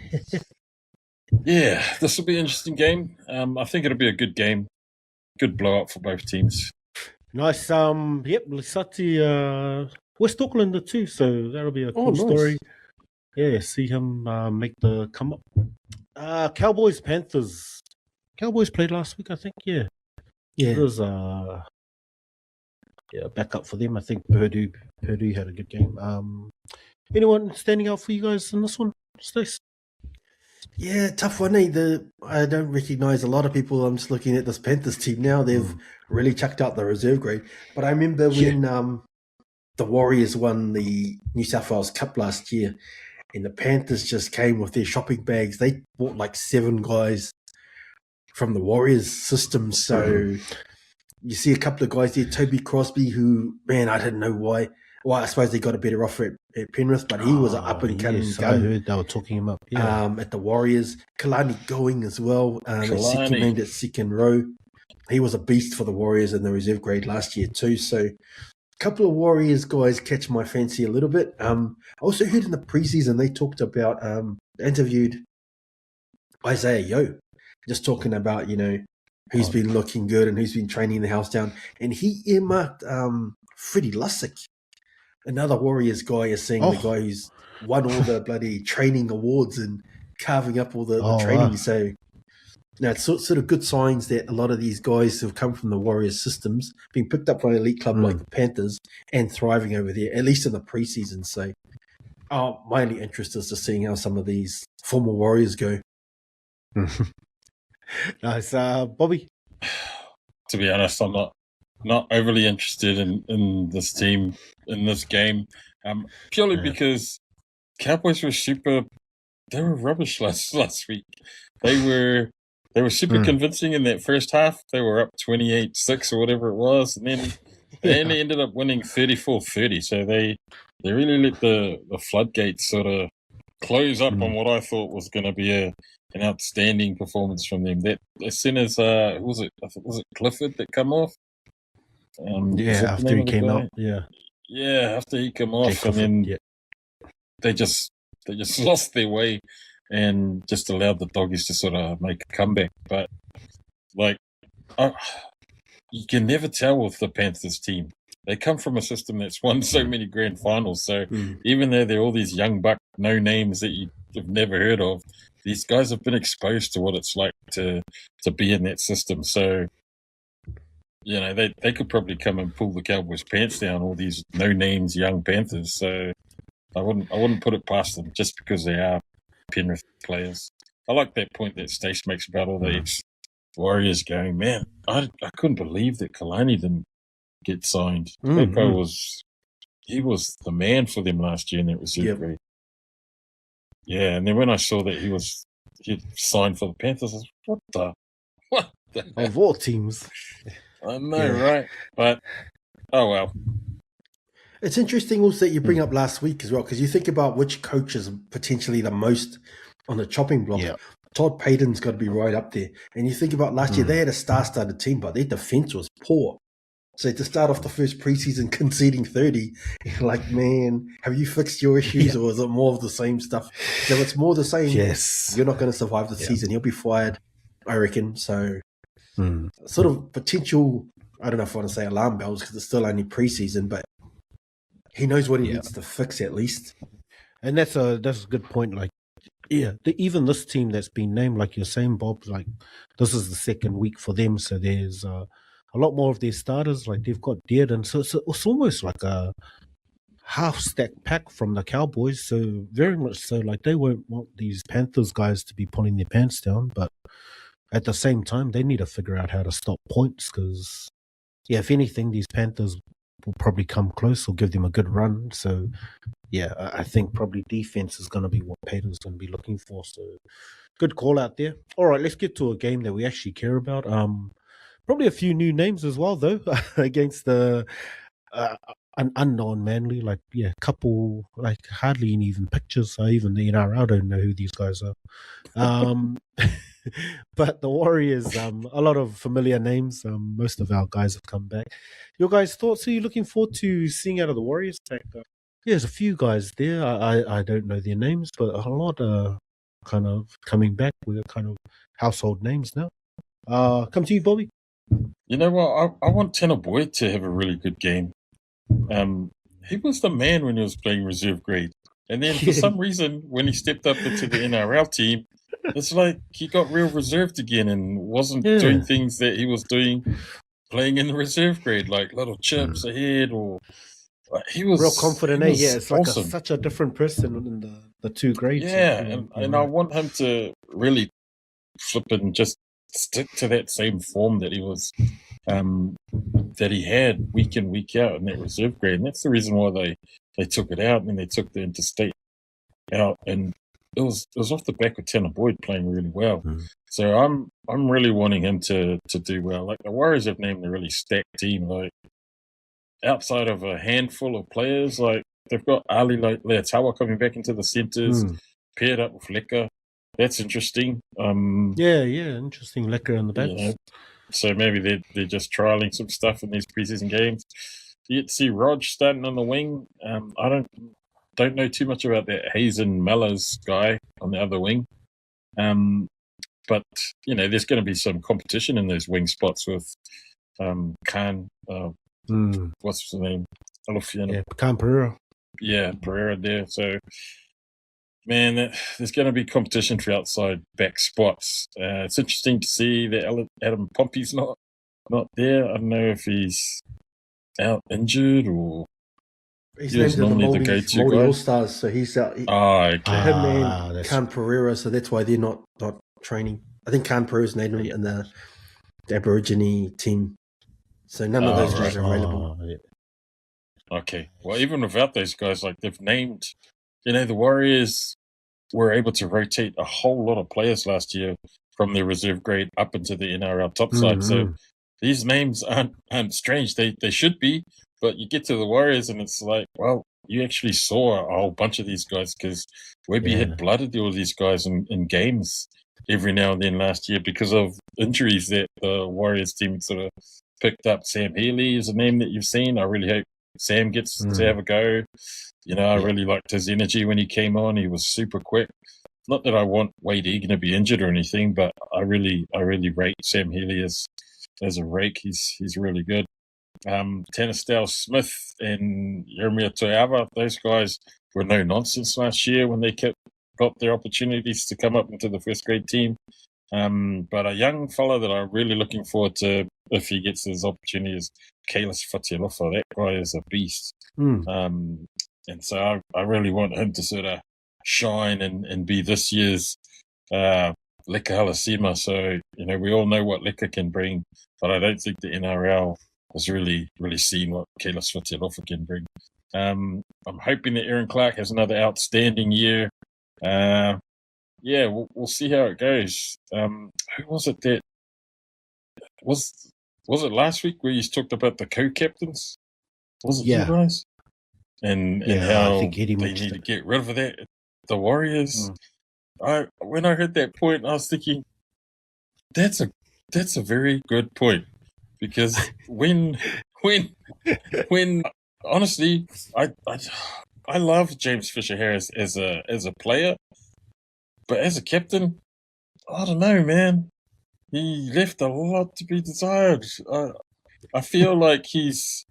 this will be an interesting game. I think it'll be a good game. Good blow up for both teams. Nice. Lisati, West Auckland too, so that'll be a cool story. Yeah, see him make the come up. Cowboys, Panthers. Cowboys played last week, I think. Yeah. It was back up for them. I think Purdue had a good game. Anyone standing out for you guys in this one, Stace? Yeah, tough one. I don't recognise a lot of people. I'm just looking at this Panthers team now. They've really chucked out the reserve grade. But I remember when the Warriors won the New South Wales Cup last year, and the Panthers just came with their shopping bags. They bought like 7 guys from the Warriors system. So you see a couple of guys there, Toby Crosby, who, man, I didn't know why. Well, I suppose they got a better offer at Penrith, but he was an up-and-coming gun. I heard they were talking him up. At the Warriors. Kalani going as well. Named at second row. He was a beast for the Warriors in the reserve grade last year too. So a couple of Warriors guys catch my fancy a little bit. I also heard in the preseason they talked about, interviewed Isaiah Yeo, just talking about, who's been looking good and who's been training the house down. And he earmarked Freddie Lussick. Another Warriors guy is saying the guy who's won all the bloody training awards and carving up all the training. Wow. So, it's sort of good signs that a lot of these guys who have come from the Warriors systems, being picked up by an elite club like the Panthers and thriving over there, at least in the preseason. So, my only interest is just seeing how some of these former Warriors go. Nice. Bobby? To be honest, I'm not overly interested in this team, in this game, purely because Cowboys were they were rubbish last week. They were super convincing in that first half. They were up 28-6 or whatever it was, and then They only ended up winning 34-30, so they really let the floodgates sort of close up on what I thought was going to be an outstanding performance from them. That as soon as who was it? I think, was it Clifford that come off? After he came out, after he came off, Clifford, and then they just lost their way and just allowed the doggies to sort of make a comeback. But like, you can never tell with the Panthers team. They come from a system that's won so many grand finals. So even though they're all these young buck no names that you've never heard of, these guys have been exposed to what it's like to be in that system. So, you know, they could probably come and pull the Cowboys' pants down, all these no names young Panthers. So I wouldn't put it past them just because they are Penrith players. I like that point that Stace makes about all the ex-Warriors going, man, I couldn't believe that Kalani didn't get signed. That guy was the man for them last year in that reserve grade. Yeah, and then when I saw that he'd signed for the Panthers, I was like, what the of all teams. I know, right? But oh well. It's interesting also that you bring up last week as well, because you think about which coach is potentially the most on the chopping block. Yeah. Todd Payton's got to be right up there. And you think about last year, they had a star-studded team, but their defense was poor. So to start off the first preseason conceding 30, you're like, man, have you fixed your issues or is it more of the same stuff? If it's more the same, you're not going to survive the season. He'll be fired, I reckon. So sort of potential, I don't know if I want to say alarm bells because it's still only preseason, but he knows what he needs to fix at least. And that's a good point. Like, even this team that's been named, like you're saying, Bob, like this is the second week for them. So there's a lot more of their starters. Like they've got Dearden. So it's almost like a half-stack pack from the Cowboys. So very much so, like they won't want these Panthers guys to be pulling their pants down. But at the same time, they need to figure out how to stop points because, if anything, these Panthers will probably come close or give them a good run. So, I think probably defense is going to be what Payton's going to be looking for. So, good call out there. All right, let's get to a game that we actually care about. Probably a few new names as well, though, against an unknown Manly. Like, couple, like hardly any even pictures. So even the NRL don't know who these guys are. But the Warriors, a lot of familiar names. Most of our guys have come back. Your guys' thoughts? Are you looking forward to seeing out of the Warriors? There's a few guys there. I don't know their names, but a lot are kind of coming back with kind of household names now. Come to you, Bobby. You know what? I want Tana Boyd to have a really good game. He was the man when he was playing reserve grade. And then for some reason, when he stepped up into the NRL team, it's like he got real reserved again and wasn't doing things that he was doing playing in the reserve grade, like little chips ahead or he was real confident. It's like awesome. Such a different person in the two grades. And I want him to really flip and just stick to that same form that he was that he had week in, week out in that reserve grade. And that's the reason why they took it out and then they took the interstate out. And it was off the back of Tana Boyd playing really well. So I'm really wanting him to do well. Like the Warriors have named a really stacked team. Like outside of a handful of players, like they've got Ali Leatawa coming back into the centres, paired up with Leka. That's interesting. Interesting. Leka in the backs. You know, so maybe they're just trialing some stuff in these preseason games. You get to see Rog starting on the wing. I don't know too much about that Hazen Mellors guy on the other wing. But, you know, there's going to be some competition in those wing spots with Khan. What's his name? Khan Pereira. Yeah, Pereira there. So, man, there's going to be competition for outside back spots. It's interesting to see that Adam Pompey's not there. I don't know if he's out injured or he's named in the Māori All-Stars, so he's out. Him and Khan Pereira, so that's why they're not training. I think Khan Pereira's named in the Aborigine team. So none of those guys are available. Okay. Well, even without those guys, like they've named, you know, the Warriors were able to rotate a whole lot of players last year from their reserve grade up into the NRL top side. So these names aren't strange. They should be, but you get to the Warriors and it's like, well, you actually saw a whole bunch of these guys because Webby had blooded all these guys in games every now and then last year because of injuries that the Warriors team sort of picked up. Sam Healy is a name that you've seen. I really hope Sam gets to have a go. You know, I really liked his energy when he came on. He was super quick. Not that I want Wade Egan to be injured or anything, but I really rate Sam Healy as a rake. He's really good. Tana Smith and Jeremiah Toiava, those guys were no nonsense last year when they got their opportunities to come up into the first grade team. But a young fella that I'm really looking forward to if he gets his opportunities, Kele Fatialofa. That guy is a beast. And so I really want him to sort of shine and be this year's Leka Halasima. So, you know, we all know what Leka can bring, but I don't think the NRL has really seen what Kele Fatialofa can bring. I'm hoping that Aaron Clark has another outstanding year. We'll see how it goes. Who was it that was it last week where you talked about the co-captains? Was it you guys? And how they need to get rid of that. The Warriors. When I heard that point, I was thinking that's a very good point because when honestly, I love James Fisher-Harris as a player, but as a captain, I don't know, man. He left a lot to be desired. I feel like his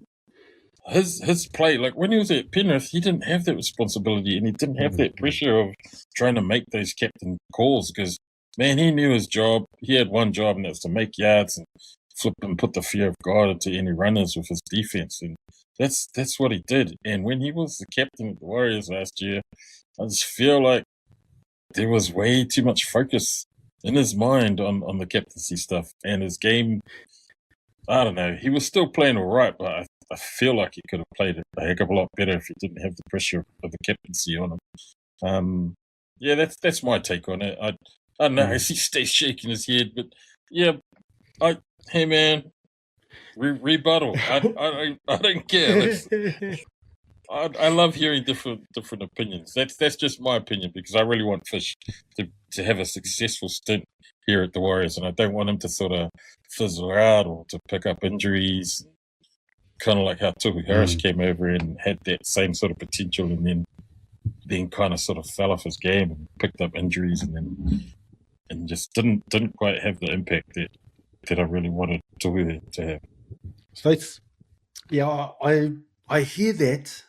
play, like when he was at Penrith, he didn't have that responsibility and he didn't have that pressure of trying to make those captain calls because, man, he knew his job. He had one job, and that's to make yards and flip and put the fear of God into any runners with his defense. And that's what he did. And when he was the captain of the Warriors last year, I just feel like there was way too much focus in his mind on the captaincy stuff and his game. I don't know. He was still playing all right, but I feel like he could have played a heck of a lot better if he didn't have the pressure of the captaincy on him. That's my take on it. I don't know. I see Stace shaking his head, but hey man, rebuttal. I don't care. I love hearing different opinions. That's just my opinion because I really want Fish to have a successful stint here at the Warriors, and I don't want him to sort of fizzle out or to pick up injuries. Kind of like how Tuhu Harris came over and had that same sort of potential, and then kind of sort of fell off his game and picked up injuries, and just didn't quite have the impact that I really wanted Tuhu to have. Stace? Yeah, I hear that.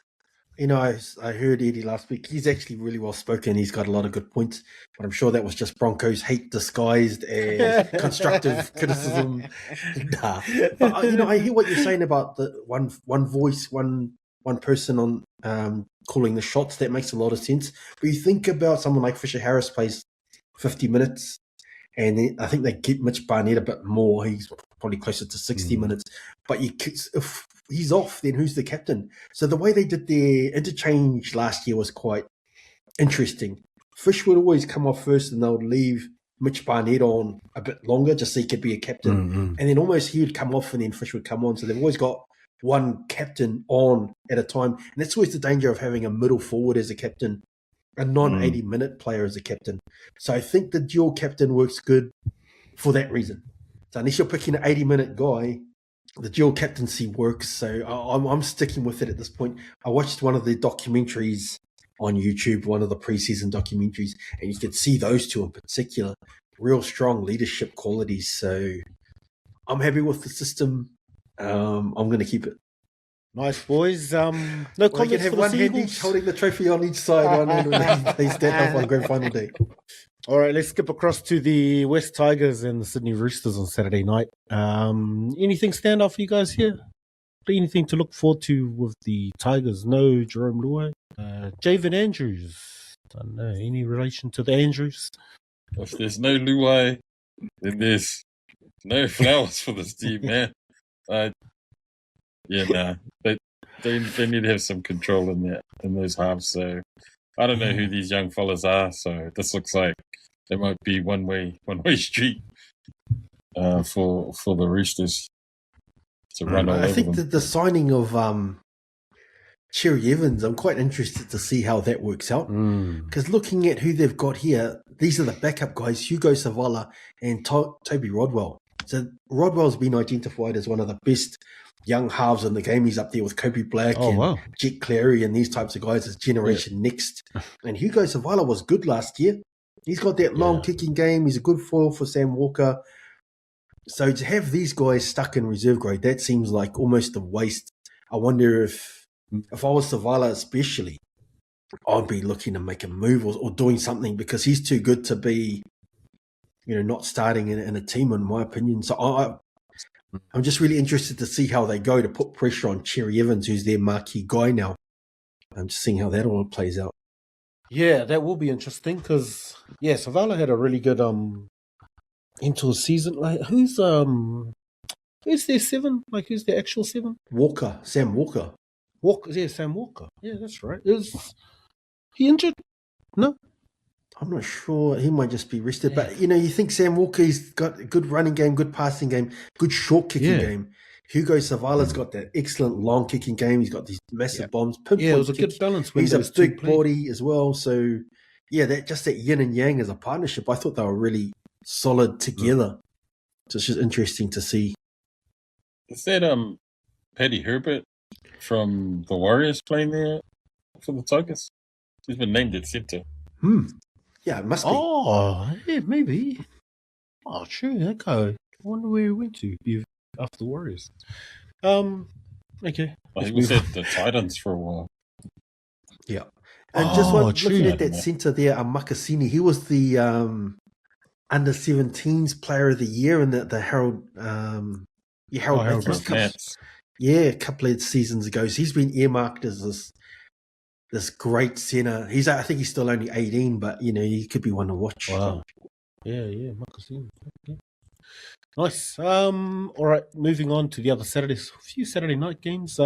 You know, I heard Eddie last week. He's actually really well spoken. He's got a lot of good points, but I'm sure that was just Broncos hate disguised as constructive criticism. Nah. But I hear what you're saying about the one voice, one person on calling the shots. That makes a lot of sense. But you think about someone like Fisher-Harris plays 50 minutes, and I think they get Mitch Barnett a bit more. He's probably closer to 60 minutes. But if he's off, then who's the captain? So the way they did their interchange last year was quite interesting. Fish would always come off first, and they would leave Mitch Barnett on a bit longer just so he could be a captain. And then almost he would come off, and then Fish would come on. So they've always got one captain on at a time. And that's always the danger of having a middle forward as a captain, a non-80-minute player as a captain. So I think the dual captain works good for that reason. So unless you're picking an 80-minute guy, the dual captaincy works. So I'm sticking with it at this point. I watched one of the documentaries on YouTube, one of the preseason documentaries, and you could see those two in particular, real strong leadership qualities. So I'm happy with the system. I'm going to keep it. Nice, boys. No comments. You can have one hand each holding the trophy on each side. One hand they stand up on grand final day. All right, let's skip across to the West Tigers and the Sydney Roosters on Saturday night. Anything stand out for you guys here? Anything to look forward to with the Tigers? No Jerome Luai. Javen Andrews. I don't know. Any relation to the Andrews? If there's no Luai, then there's no flowers for this team, man. They need to have some control in those halves. So I don't know who these young fellas are. So this looks like they might be one way street for the Roosters. to run all I over think them. that the signing of Cherry Evans, I'm quite interested to see how that works out. Because looking at who they've got here, these are the backup guys, Hugo Savala and Toby Rodwell. So Rodwell's been identified as one of the best young halves in the game. He's up there with Kobe Black and Jet Clary and these types of guys as Generation Next. And Hugo Savala was good last year. He's got that long kicking game. He's a good foil for Sam Walker. So to have these guys stuck in reserve grade, that seems like almost a waste. I wonder if I was Savala especially, I'd be looking to make a move or doing something because he's too good to be, not starting in a team, in my opinion. So I'm just really interested to see how they go to put pressure on Cherry Evans, who's their marquee guy now. I'm just seeing how that all plays out. Yeah, that will be interesting because Savala had a really good into a season. Like who's their seven? Like who's their actual seven? Sam Walker. Sam Walker. Yeah, that's right. Is he injured? No. I'm not sure. He might just be rested. But, you think Sam Walker's got a good running game, good passing game, good short kicking game. Hugo Savala's got that excellent long kicking game. He's got these massive bombs. It was a good balance. He's a big body as well. So, that yin and yang as a partnership, I thought they were really solid together. So it's just interesting to see. Is that Paddy Herbert from the Warriors playing there for the Tigers? He's been named at centre. Yeah, it must be. Oh, yeah, maybe. Oh, true. That guy. I wonder where he went to after the Warriors. Okay. He was at the Titans for a while. Yeah. And looking at that centre there, Makasini, he was the under-17s player of the year in the Harold Matthews. A couple of seasons ago. So he's been earmarked as this great centre. I think he's still only 18, but he could be one to watch. Wow. Yeah, Makasini. Okay. Nice. All right, moving on to the other Saturdays. A few Saturday night games.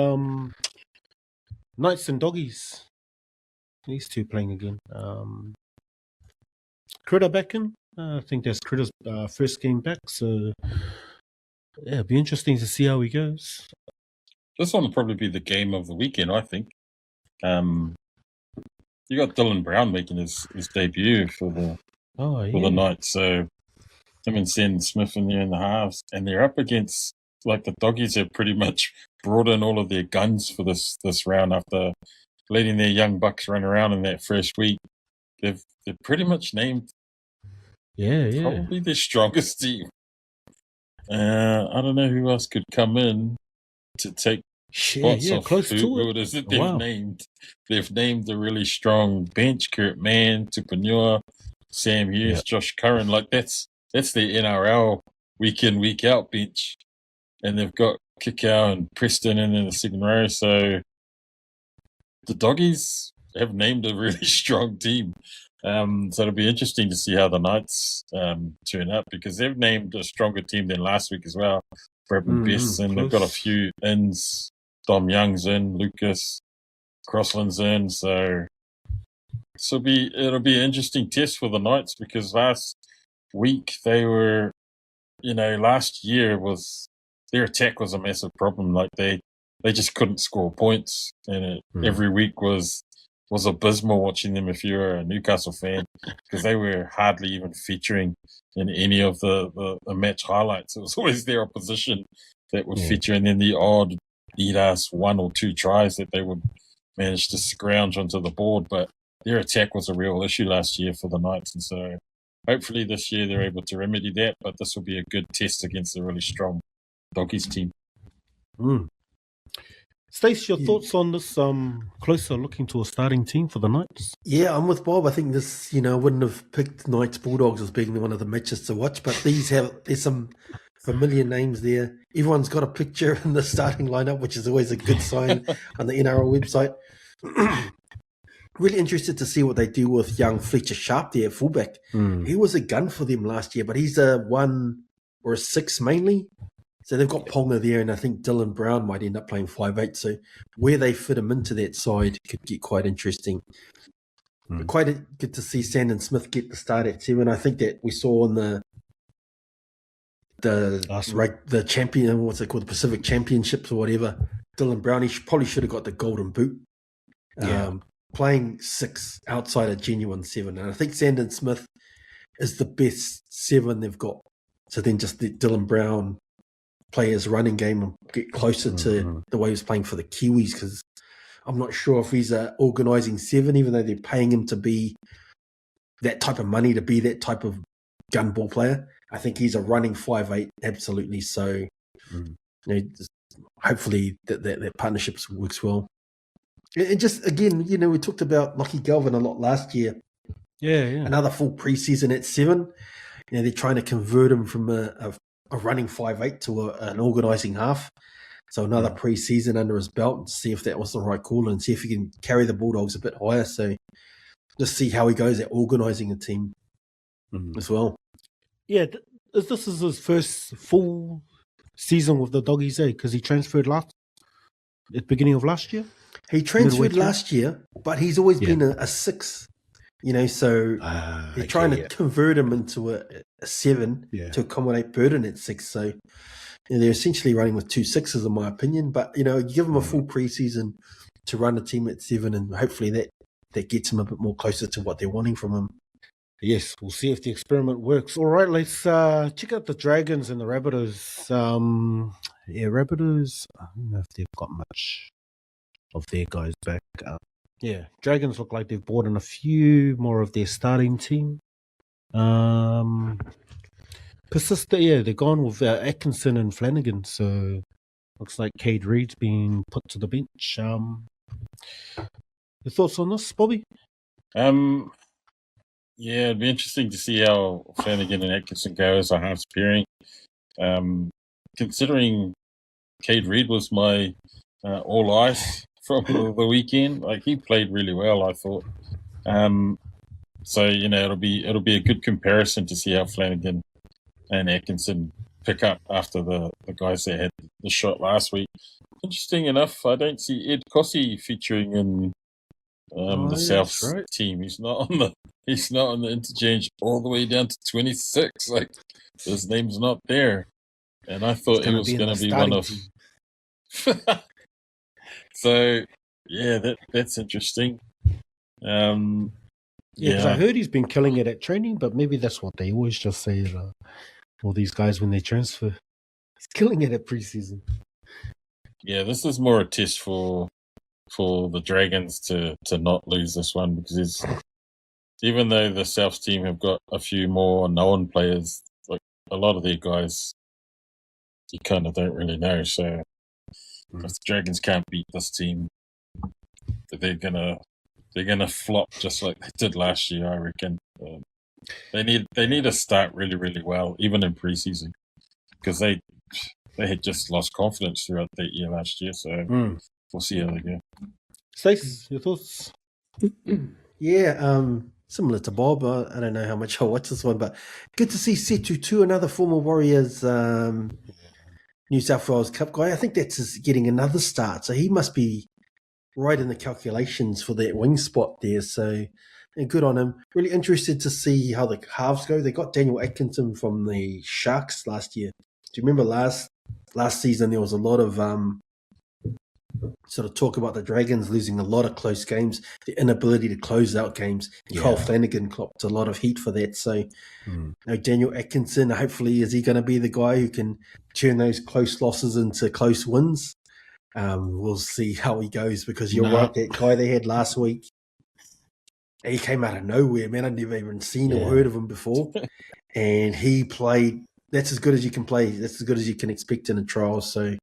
Knights and Doggies. These two playing again. Critter back in. I think that's Critter's first game back. So, it'll be interesting to see how he goes. This one will probably be the game of the weekend, I think. You got Dylan Brown making his debut for the Knights. So him and Sen Smith in there in the halves, and they're up against the Doggies have pretty much brought in all of their guns for this round after letting their young bucks run around in that first week. They've pretty much named probably their strongest team. I don't know who else could come in to take spots off close who it is that they've named. They've named a really strong bench: Kurt Mann, Tupanua, Sam Hughes, Josh Curran. That's their NRL week in, week out bench. And they've got Kaea and Preston in the second row. So the Doggies have named a really strong team. So it'll be interesting to see how the Knights turn up because they've named a stronger team than last week as well. Bradman Best, and they've got a few ins. Dom Young's in, Lucas Crossland's in. So it'll be an interesting test for the Knights because last week they were, last year their attack was a massive problem. They just couldn't score points, and every week was abysmal watching them if you're a Newcastle fan because they were hardly even featuring in any of the match highlights. It was always their opposition that would feature, and then the odd eat-ass 1 or 2 tries that they would manage to scrounge onto the board. But their attack was a real issue last year for the Knights, and so hopefully this year they're able to remedy that. But this will be a good test against a really strong Doggies team. Stace, your thoughts on this closer looking to a starting team for the Knights? Yeah, I'm with Bob. I think this, I wouldn't have picked Knights Bulldogs as being one of the matches to watch, but there's some familiar names there. Everyone's got a picture in the starting lineup, which is always a good sign on the NRL website. Really interested to see what they do with young Fletcher Sharp there at fullback. He was a gun for them last year, but he's a 1 or a 6 mainly. So they've got Ponga there, and I think Dylan Brown might end up playing 5'8". So where they fit him into that side could get quite interesting. Quite good to see Sandon Smith get the start at 7. I think that we saw in the champion, what's it called, the Pacific Championships or whatever. Dylan Brown, he probably should have got the golden boot. Playing 6 outside a genuine 7, and I think Sandon Smith is the best 7 they've got. So then just let Dylan Brown play his running game and get closer to the way he was playing for the Kiwis, because I'm not sure if he's an organising 7, even though they're paying him to be that type of money, to be that type of gun ball player. I think he's a running 5'8", absolutely. So hopefully that partnership works well. And just, again, we talked about Lockie Galvin a lot last year. Yeah. Another full preseason at 7. They're trying to convert him from a running 5'8" to an organising half. So another preseason under his belt, and see if that was the right call and see if he can carry the Bulldogs a bit higher. So just see how he goes at organising a team as well. Yeah, this is his first full season with the Doggies, because he transferred at the beginning of last year. He transferred last year, but he's always been a 6. So they're trying to convert him into a 7 to accommodate Burden at 6. So they're essentially running with 2 6s, in my opinion. But give him a full preseason to run a team at 7, and hopefully that gets him a bit more closer to what they're wanting from him. Yes, we'll see if the experiment works. All right, let's check out the Dragons and the Rabbitohs. Rabbitohs, I don't know if they've got much of their guys back. Dragons look like they've brought in a few more of their starting team. They're gone with Atkinson and Flanagan, so looks like Cade Reed's been put to the bench. Your thoughts on this, Bobby? It'd be interesting to see how Flanagan and Atkinson go as a halves pairing. Considering Cade Reed was my all ice from the weekend, like, he played really well, I thought. So it'll be a good comparison to see how Flanagan and Atkinson pick up after the guys that had the shot last week. Interesting enough, I don't see Ed Cossey featuring in the South team. He's not on the interchange all the way down to 26. Like, his name's not there, and I thought it was going to be one of. So that's interesting. Because I heard he's been killing it at training, but maybe that's what they always just say. All these guys when they transfer, he's killing it at preseason. Yeah, this is more a test for the Dragons to not lose this one, because even though the South team have got a few more known players, like, a lot of their guys you kind of don't really know. So if the Dragons can't beat this team, they're gonna flop just like they did last year, I reckon. They need to start really, really well, even in preseason, because they had just lost confidence throughout that year last year. So we'll see how they go. Stace, your thoughts? Similar to Bob. I don't know how much I'll watch this one, but good to see Setu too, another former Warriors New South Wales Cup guy. I think that's getting another start, so he must be right in the calculations for that wing spot there. So, and good on him. Really interested to see how the halves go. They got Daniel Atkinson from the Sharks last year. Do you remember last season there was a lot of sort of talk about the Dragons losing a lot of close games, the inability to close out games. Kyle Flanagan clocked a lot of heat for that. So Daniel Atkinson, hopefully, is he going to be the guy who can turn those close losses into close wins? We'll see how he goes, because you're right, that guy they had last week, he came out of nowhere, man. I'd never even seen or heard of him before. And he played, that's as good as you can play. That's as good as you can expect in a trial. So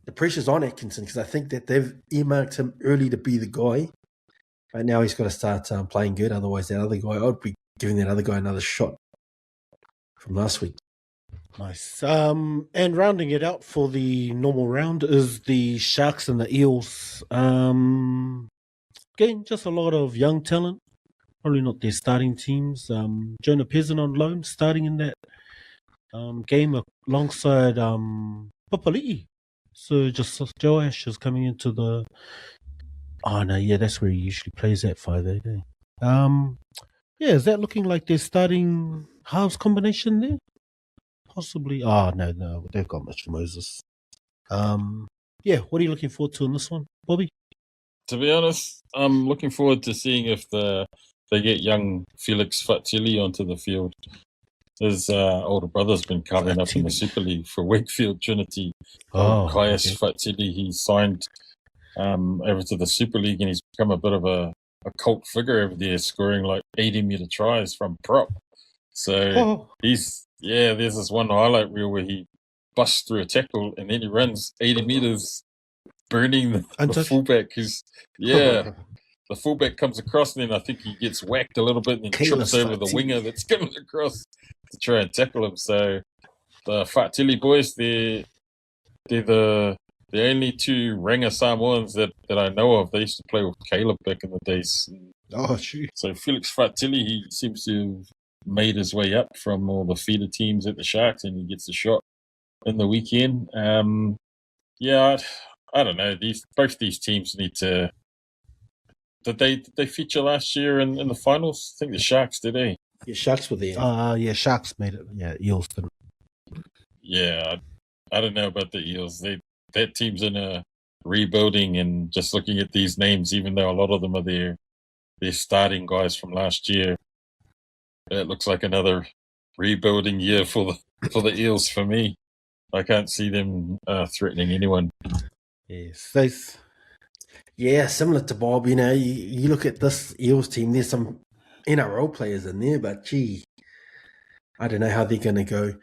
the pressure's on Atkinson, because I think that they've earmarked him early to be the guy. But now he's got to start playing good. Otherwise, that other guy, I'd be giving that other guy another shot from last week. Nice. And rounding it out for the normal round is the Sharks and the Eels. Again, just a lot of young talent. Probably not their starting teams. Jonah Pearson on loan, starting in that game alongside Papali'i. So just Joe Ash is coming into the... Oh, no, that's where he usually plays at 5'8". Is that looking like their starting halves combination there? possibly. No, they've got Mitch Moses. Yeah, what are you looking forward to in this one, Bobby? To be honest, I'm looking forward to seeing if they get young Felix Fatili onto the field. His older brother's been carving up in the Super League for Wakefield Trinity. Kaea Fatili, he signed over to the Super League, and he's become a bit of a cult figure over there, scoring like 80-meter tries from prop. So there's this one highlight reel where he busts through a tackle and then he runs 80 meters, burning the fullback. The fullback comes across, and then I think he gets whacked a little bit and then trips over the winger that's coming across to try and tackle him. So the Fatili boys, they're the only two Ranga Samoans that I know of. They used to play with Kele back in the days. Oh, shoot. So Felix Fatili, he seems to have made his way up from all the feeder teams at the Sharks, and he gets a shot in the weekend. I don't know. Both these teams need to. Did they feature last year in the finals? I think the Sharks did, eh? Yeah, Sharks were there. Sharks made it. Yeah, Eels didn't. Yeah, I don't know about the Eels. That team's in a rebuilding, and just looking at these names, even though a lot of them are their starting guys from last year, it looks like another rebuilding year for the Eels for me. I can't see them threatening anyone. Yes, Stace. Yeah, similar to Bob. You know, you look at this Eels team. There's some NRL players in there, but gee, I don't know how they're going to go.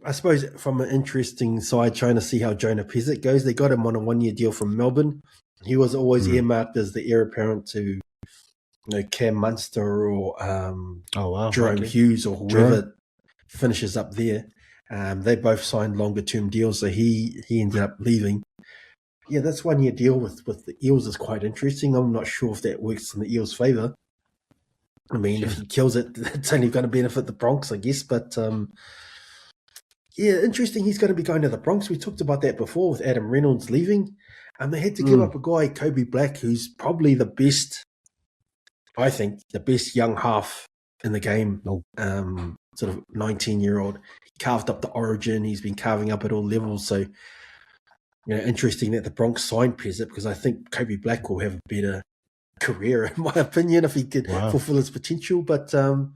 I suppose from an interesting side, trying to see how Jonah Pezic goes. They got him on a 1-year deal from Melbourne. He was always earmarked as the heir apparent to, Cam Munster or Jerome Hughes or whoever finishes up there. They both signed longer term deals, so he ended up leaving. Yeah, that's 1-year deal with the Eels is quite interesting. I'm not sure if that works in the Eels' favour. I mean, if he kills it, it's only going to benefit the Broncos, I guess. But, interesting. He's going to be going to the Broncos. We talked about that before with Adam Reynolds leaving. And they had to give up a guy, Kobe Black, who's probably the best, I think, the best young half in the game. Sort of 19-year-old. He carved up the origin. He's been carving up at all levels. So, interesting that the Broncos signed Pezic, because I think Kobe Black will have a better career, in my opinion, if he could fulfill his potential. But I'm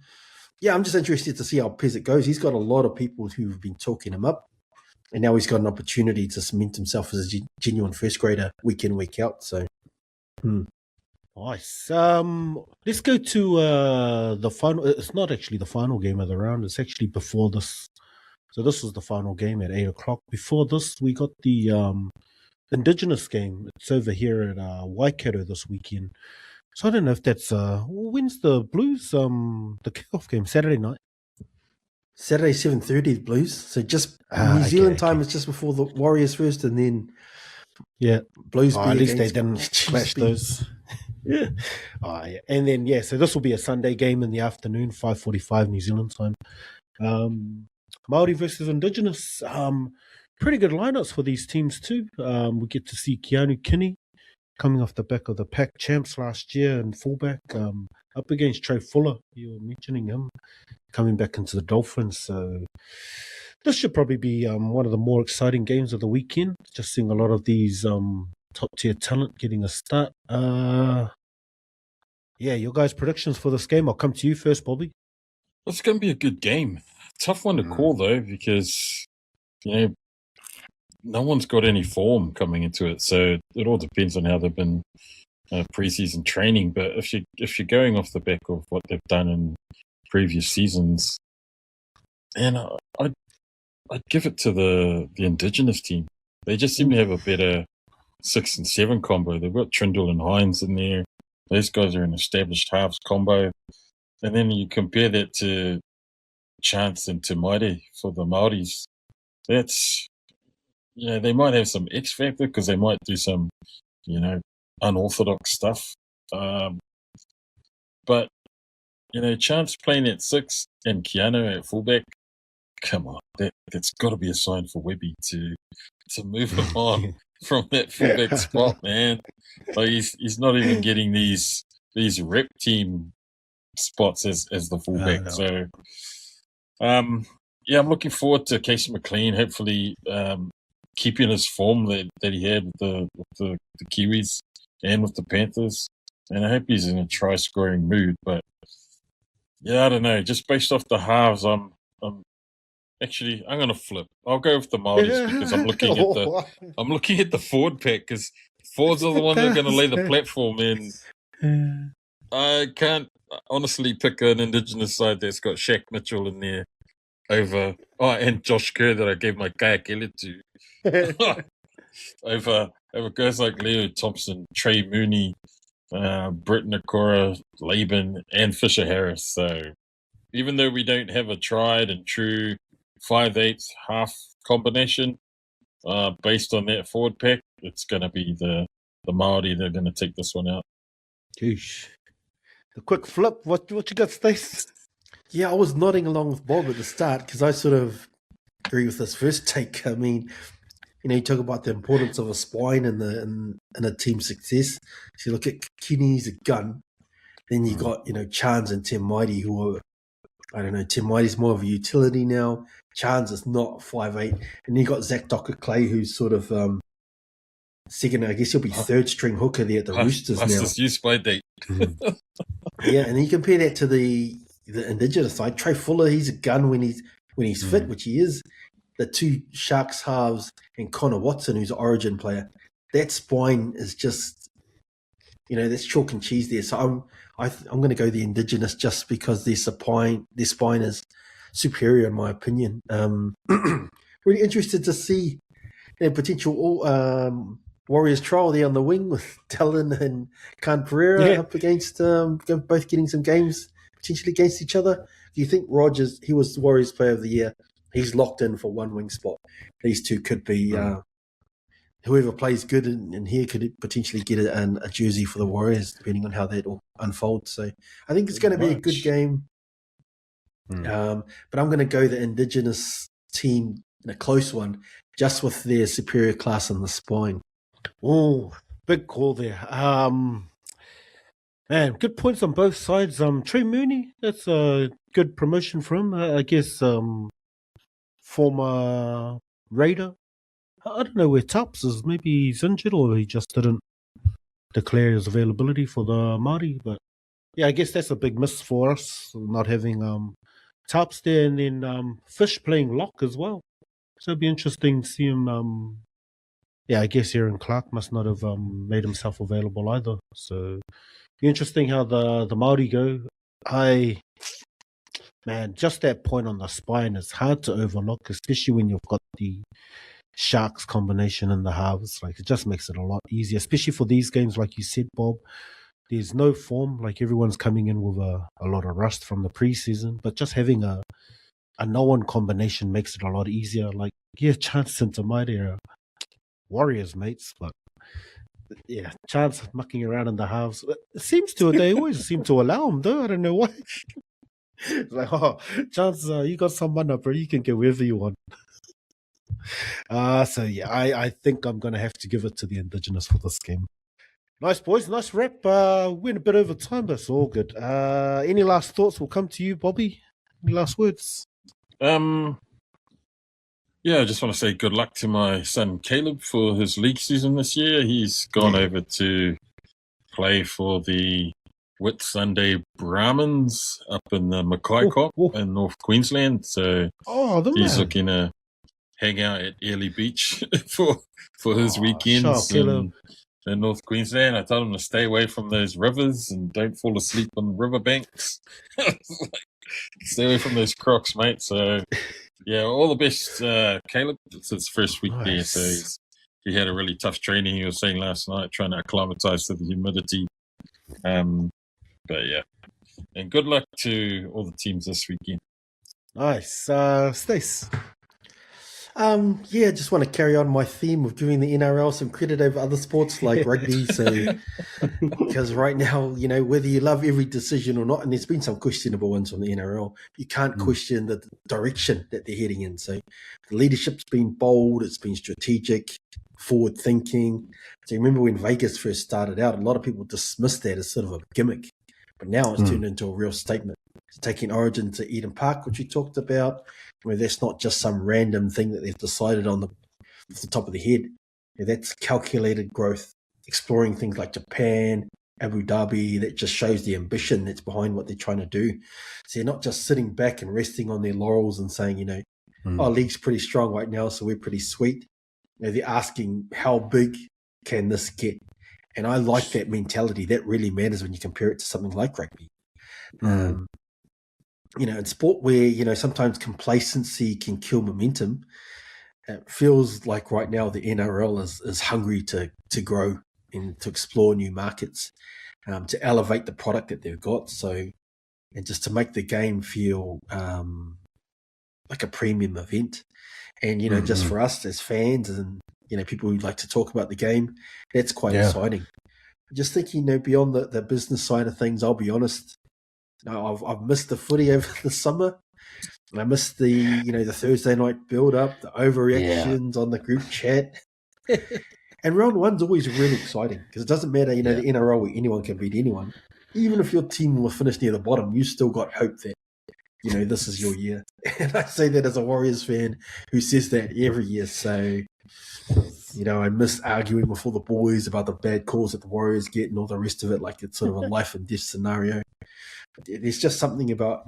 just interested to see how Pezic goes. He's got a lot of people who've been talking him up, and now he's got an opportunity to cement himself as a genuine first grader week in, week out. So, nice. Let's go to the final. It's not actually the final game of the round. It's actually before this. So this was the final game at 8:00. Before this, we got the Indigenous game. It's over here at Waikato this weekend. So I don't know if that's when's the Blues the kickoff game? Saturday night. Saturday 7:30 Blues. So just New Zealand time is just before the Warriors first, and then Blues. At least they didn't clash those. And then so this will be a Sunday game in the afternoon, 5:45 New Zealand time. Maori versus Indigenous. Pretty good lineups for these teams too. We get to see Keanu Kinney coming off the back of the Pac champs last year and fullback, up against Trey Fuller. You were mentioning him coming back into the Dolphins. So this should probably be one of the more exciting games of the weekend. Just seeing a lot of these top tier talent getting a start. Your guys' predictions for this game. I'll come to you first, Bobby. It's going to be a good game. Tough one to call though, because no one's got any form coming into it, so it all depends on how they've been preseason training. But if you're going off the back of what they've done in previous seasons, and I'd give it to the Indigenous team. They just seem to have a better 6 and 7 combo. They've got Trindle and Hines in there. Those guys are an established halves combo, and then you compare that to Chance and Te Maire for the Māoris. That's they might have some X factor because they might do some, unorthodox stuff. But Chance playing at 6 and Keanu at fullback. Come on, that's got to be a sign for Webby to move him on from that fullback spot, man. Like he's not even getting these rep team spots as the fullback. So, yeah, I'm looking forward to Casey McLean. Hopefully, keeping his form that he had with the Kiwis and with the Panthers. And I hope he's in a try-scoring mood. But yeah, I don't know. Just based off the halves, I'm going to flip. I'll go with the Māoris because I'm looking at the forward pack because forwards are the one that are going to lay the platform in. I can't honestly pick an Indigenous side that's got Shaq Mitchell in there and Josh Kerr that I gave my Kaea Kele to over guys like Leo Thompson, Trey Mooney, Britt Nakora, Laban, and Fisher Harris. So even though we don't have a tried and true 5/8 half combination based on that forward pack, it's going to be the Māori that are going to take this one out. Geesh. A quick flip. What you got, Stace? Yeah, I was nodding along with Bob at the start because I sort of agree with this first take. I mean, you talk about the importance of a spine in a team's success. So you look at Kinney's a gun. Then you got, Chance and Tim Mighty who are, I don't know, Tim Mighty's more of a utility now. Chance is not 5'8". And then you got Zach Docker-Clay who's sort of second, I guess he'll be third string hooker there at the Roosters now. Fastest use by date. Yeah, and you compare that to the Indigenous side. Trey Fuller, he's a gun when he's fit, which he is. The two Sharks halves and Connor Watson, who's an Origin player. That spine is just, that's chalk and cheese there. So I'm going to go the Indigenous just because their spine is superior in my opinion. Really interested to see potential Warriors trial there on the wing with Dallin and Khan Pereira up against both getting some games potentially against each other. Do you think Rogers, he was the Warriors Player of the Year, he's locked in for one wing spot? These two could be whoever plays good in here could potentially get a jersey for the Warriors depending on how that all unfolds. So I think it's going to be a good game. But I'm going to go the Indigenous team in a close one just with their superior class in the spine. Oh, big call there. Man, good points on both sides. Trey Mooney, that's a good promotion for him. I guess former Raider. I don't know where Tups is. Maybe he's injured or he just didn't declare his availability for the Māori. But yeah, I guess that's a big miss for us, not having Tups there. And then Fish playing lock as well. So it'd be interesting to see him. Yeah, I guess Aaron Clark must not have made himself available either. So be interesting how the Māori go. Man, just that point on the spine is hard to overlook, especially when you've got the Sharks combination in the halves. Like, it just makes it a lot easier, especially for these games, like you said, Bob. There's no form, like everyone's coming in with a lot of rust from the preseason, but just having a no-one combination makes it a lot easier. Like, yeah, Chance and Tamaiti are Warriors mates, but yeah, Chance mucking around in the halves. They always seem to allow him, though. I don't know why. It's like, Chance, you got some money, bro. You can get wherever you want. So yeah, I think I'm gonna have to give it to the Indigenous for this game. Nice, boys. Nice wrap. Went a bit over time, but it's all good. Any last thoughts? We'll come to you, Bobby. Any last words? Yeah, I just want to say good luck to my son Caleb for his league season this year. He's gone over to play for the Whitsunday Brahmins up in the Mackay Cop in North Queensland. So he's looking to hang out at Airlie Beach for his weekends in North Queensland. I told him to stay away from those rivers and don't fall asleep on the riverbanks. Stay away from those crocs, mate. So yeah, all the best, Caleb. It's his first week there, so he had a really tough training. He was saying last night, trying to acclimatise to the humidity. But yeah, and good luck to all the teams this weekend. Nice, Stace. Yeah, just want to carry on my theme of giving the NRL some credit over other sports like rugby. So, because right now, whether you love every decision or not, and there's been some questionable ones from the NRL, you can't question the direction that they're heading in. So, the leadership's been bold, it's been strategic, forward thinking. So, remember when Vegas first started out, a lot of people dismissed that as sort of a gimmick, but now it's turned into a real statement. So taking Origin to Eden Park, which you talked about, where that's not just some random thing that they've decided on the top of the head. That's calculated growth, exploring things like Japan, Abu Dhabi. That just shows the ambition that's behind what they're trying to do. So they're not just sitting back and resting on their laurels and saying, our league's pretty strong right now, so we're pretty sweet. They're asking, how big can this get? And I like that mentality. That really matters when you compare it to something like rugby. In sport where, sometimes complacency can kill momentum, it feels like right now the NRL is hungry to grow and to explore new markets, to elevate the product that they've got. So, and just to make the game feel like a premium event. And, just for us as fans and, people who like to talk about the game, that's quite exciting. Just thinking, beyond the business side of things, I'll be honest, I've missed the footy over the summer. I missed the, the Thursday night build-up, the overreactions on the group chat. And round one's always really exciting because it doesn't matter, the NRL where anyone can beat anyone. Even if your team will finish near the bottom, you still got hope that, this is your year. And I say that as a Warriors fan who says that every year. So, I miss arguing with all the boys about the bad calls that the Warriors get and all the rest of it, like it's sort of a life and death scenario. But there's just something about,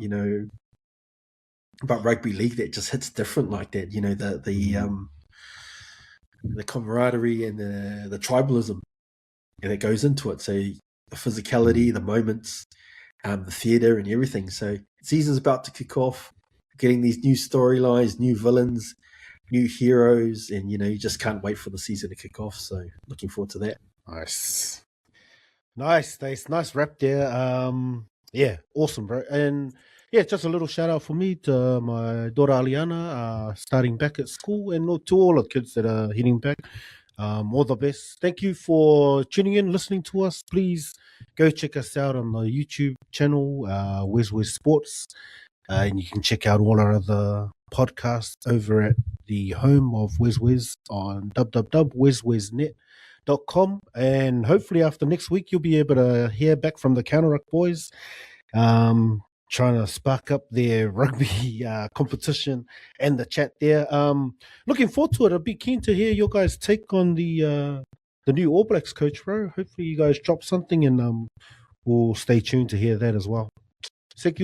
about rugby league that just hits different like that. The camaraderie and the tribalism that goes into it. So the physicality, the moments, the theatre and everything. So season's about to kick off, getting these new storylines, new villains, new heroes, and you just can't wait for the season to kick off. So looking forward to that. Nice, Stace. Nice rap there. Awesome, bro. And just a little shout out for me to my daughter Aliana, starting back at school, and to all the kids that are heading back. All the best. Thank you for tuning in, listening to us. Please go check us out on the YouTube channel, WesWes Sports. And you can check out all our other podcasts over at the home of WesWes on www.weswesnet.com. And hopefully after next week, you'll be able to hear back from the Counter Ruck boys, trying to spark up their rugby competition and the chat there. Looking forward to it. I'd be keen to hear your guys' take on the new All Blacks coach, bro. Hopefully you guys drop something, and we'll stay tuned to hear that as well. Thank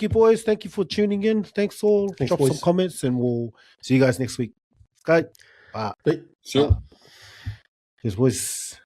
you boys. Thank you for tuning in. Thanks all. Drop some comments, and we'll see you guys next week. Okay. Sure. Here's boys.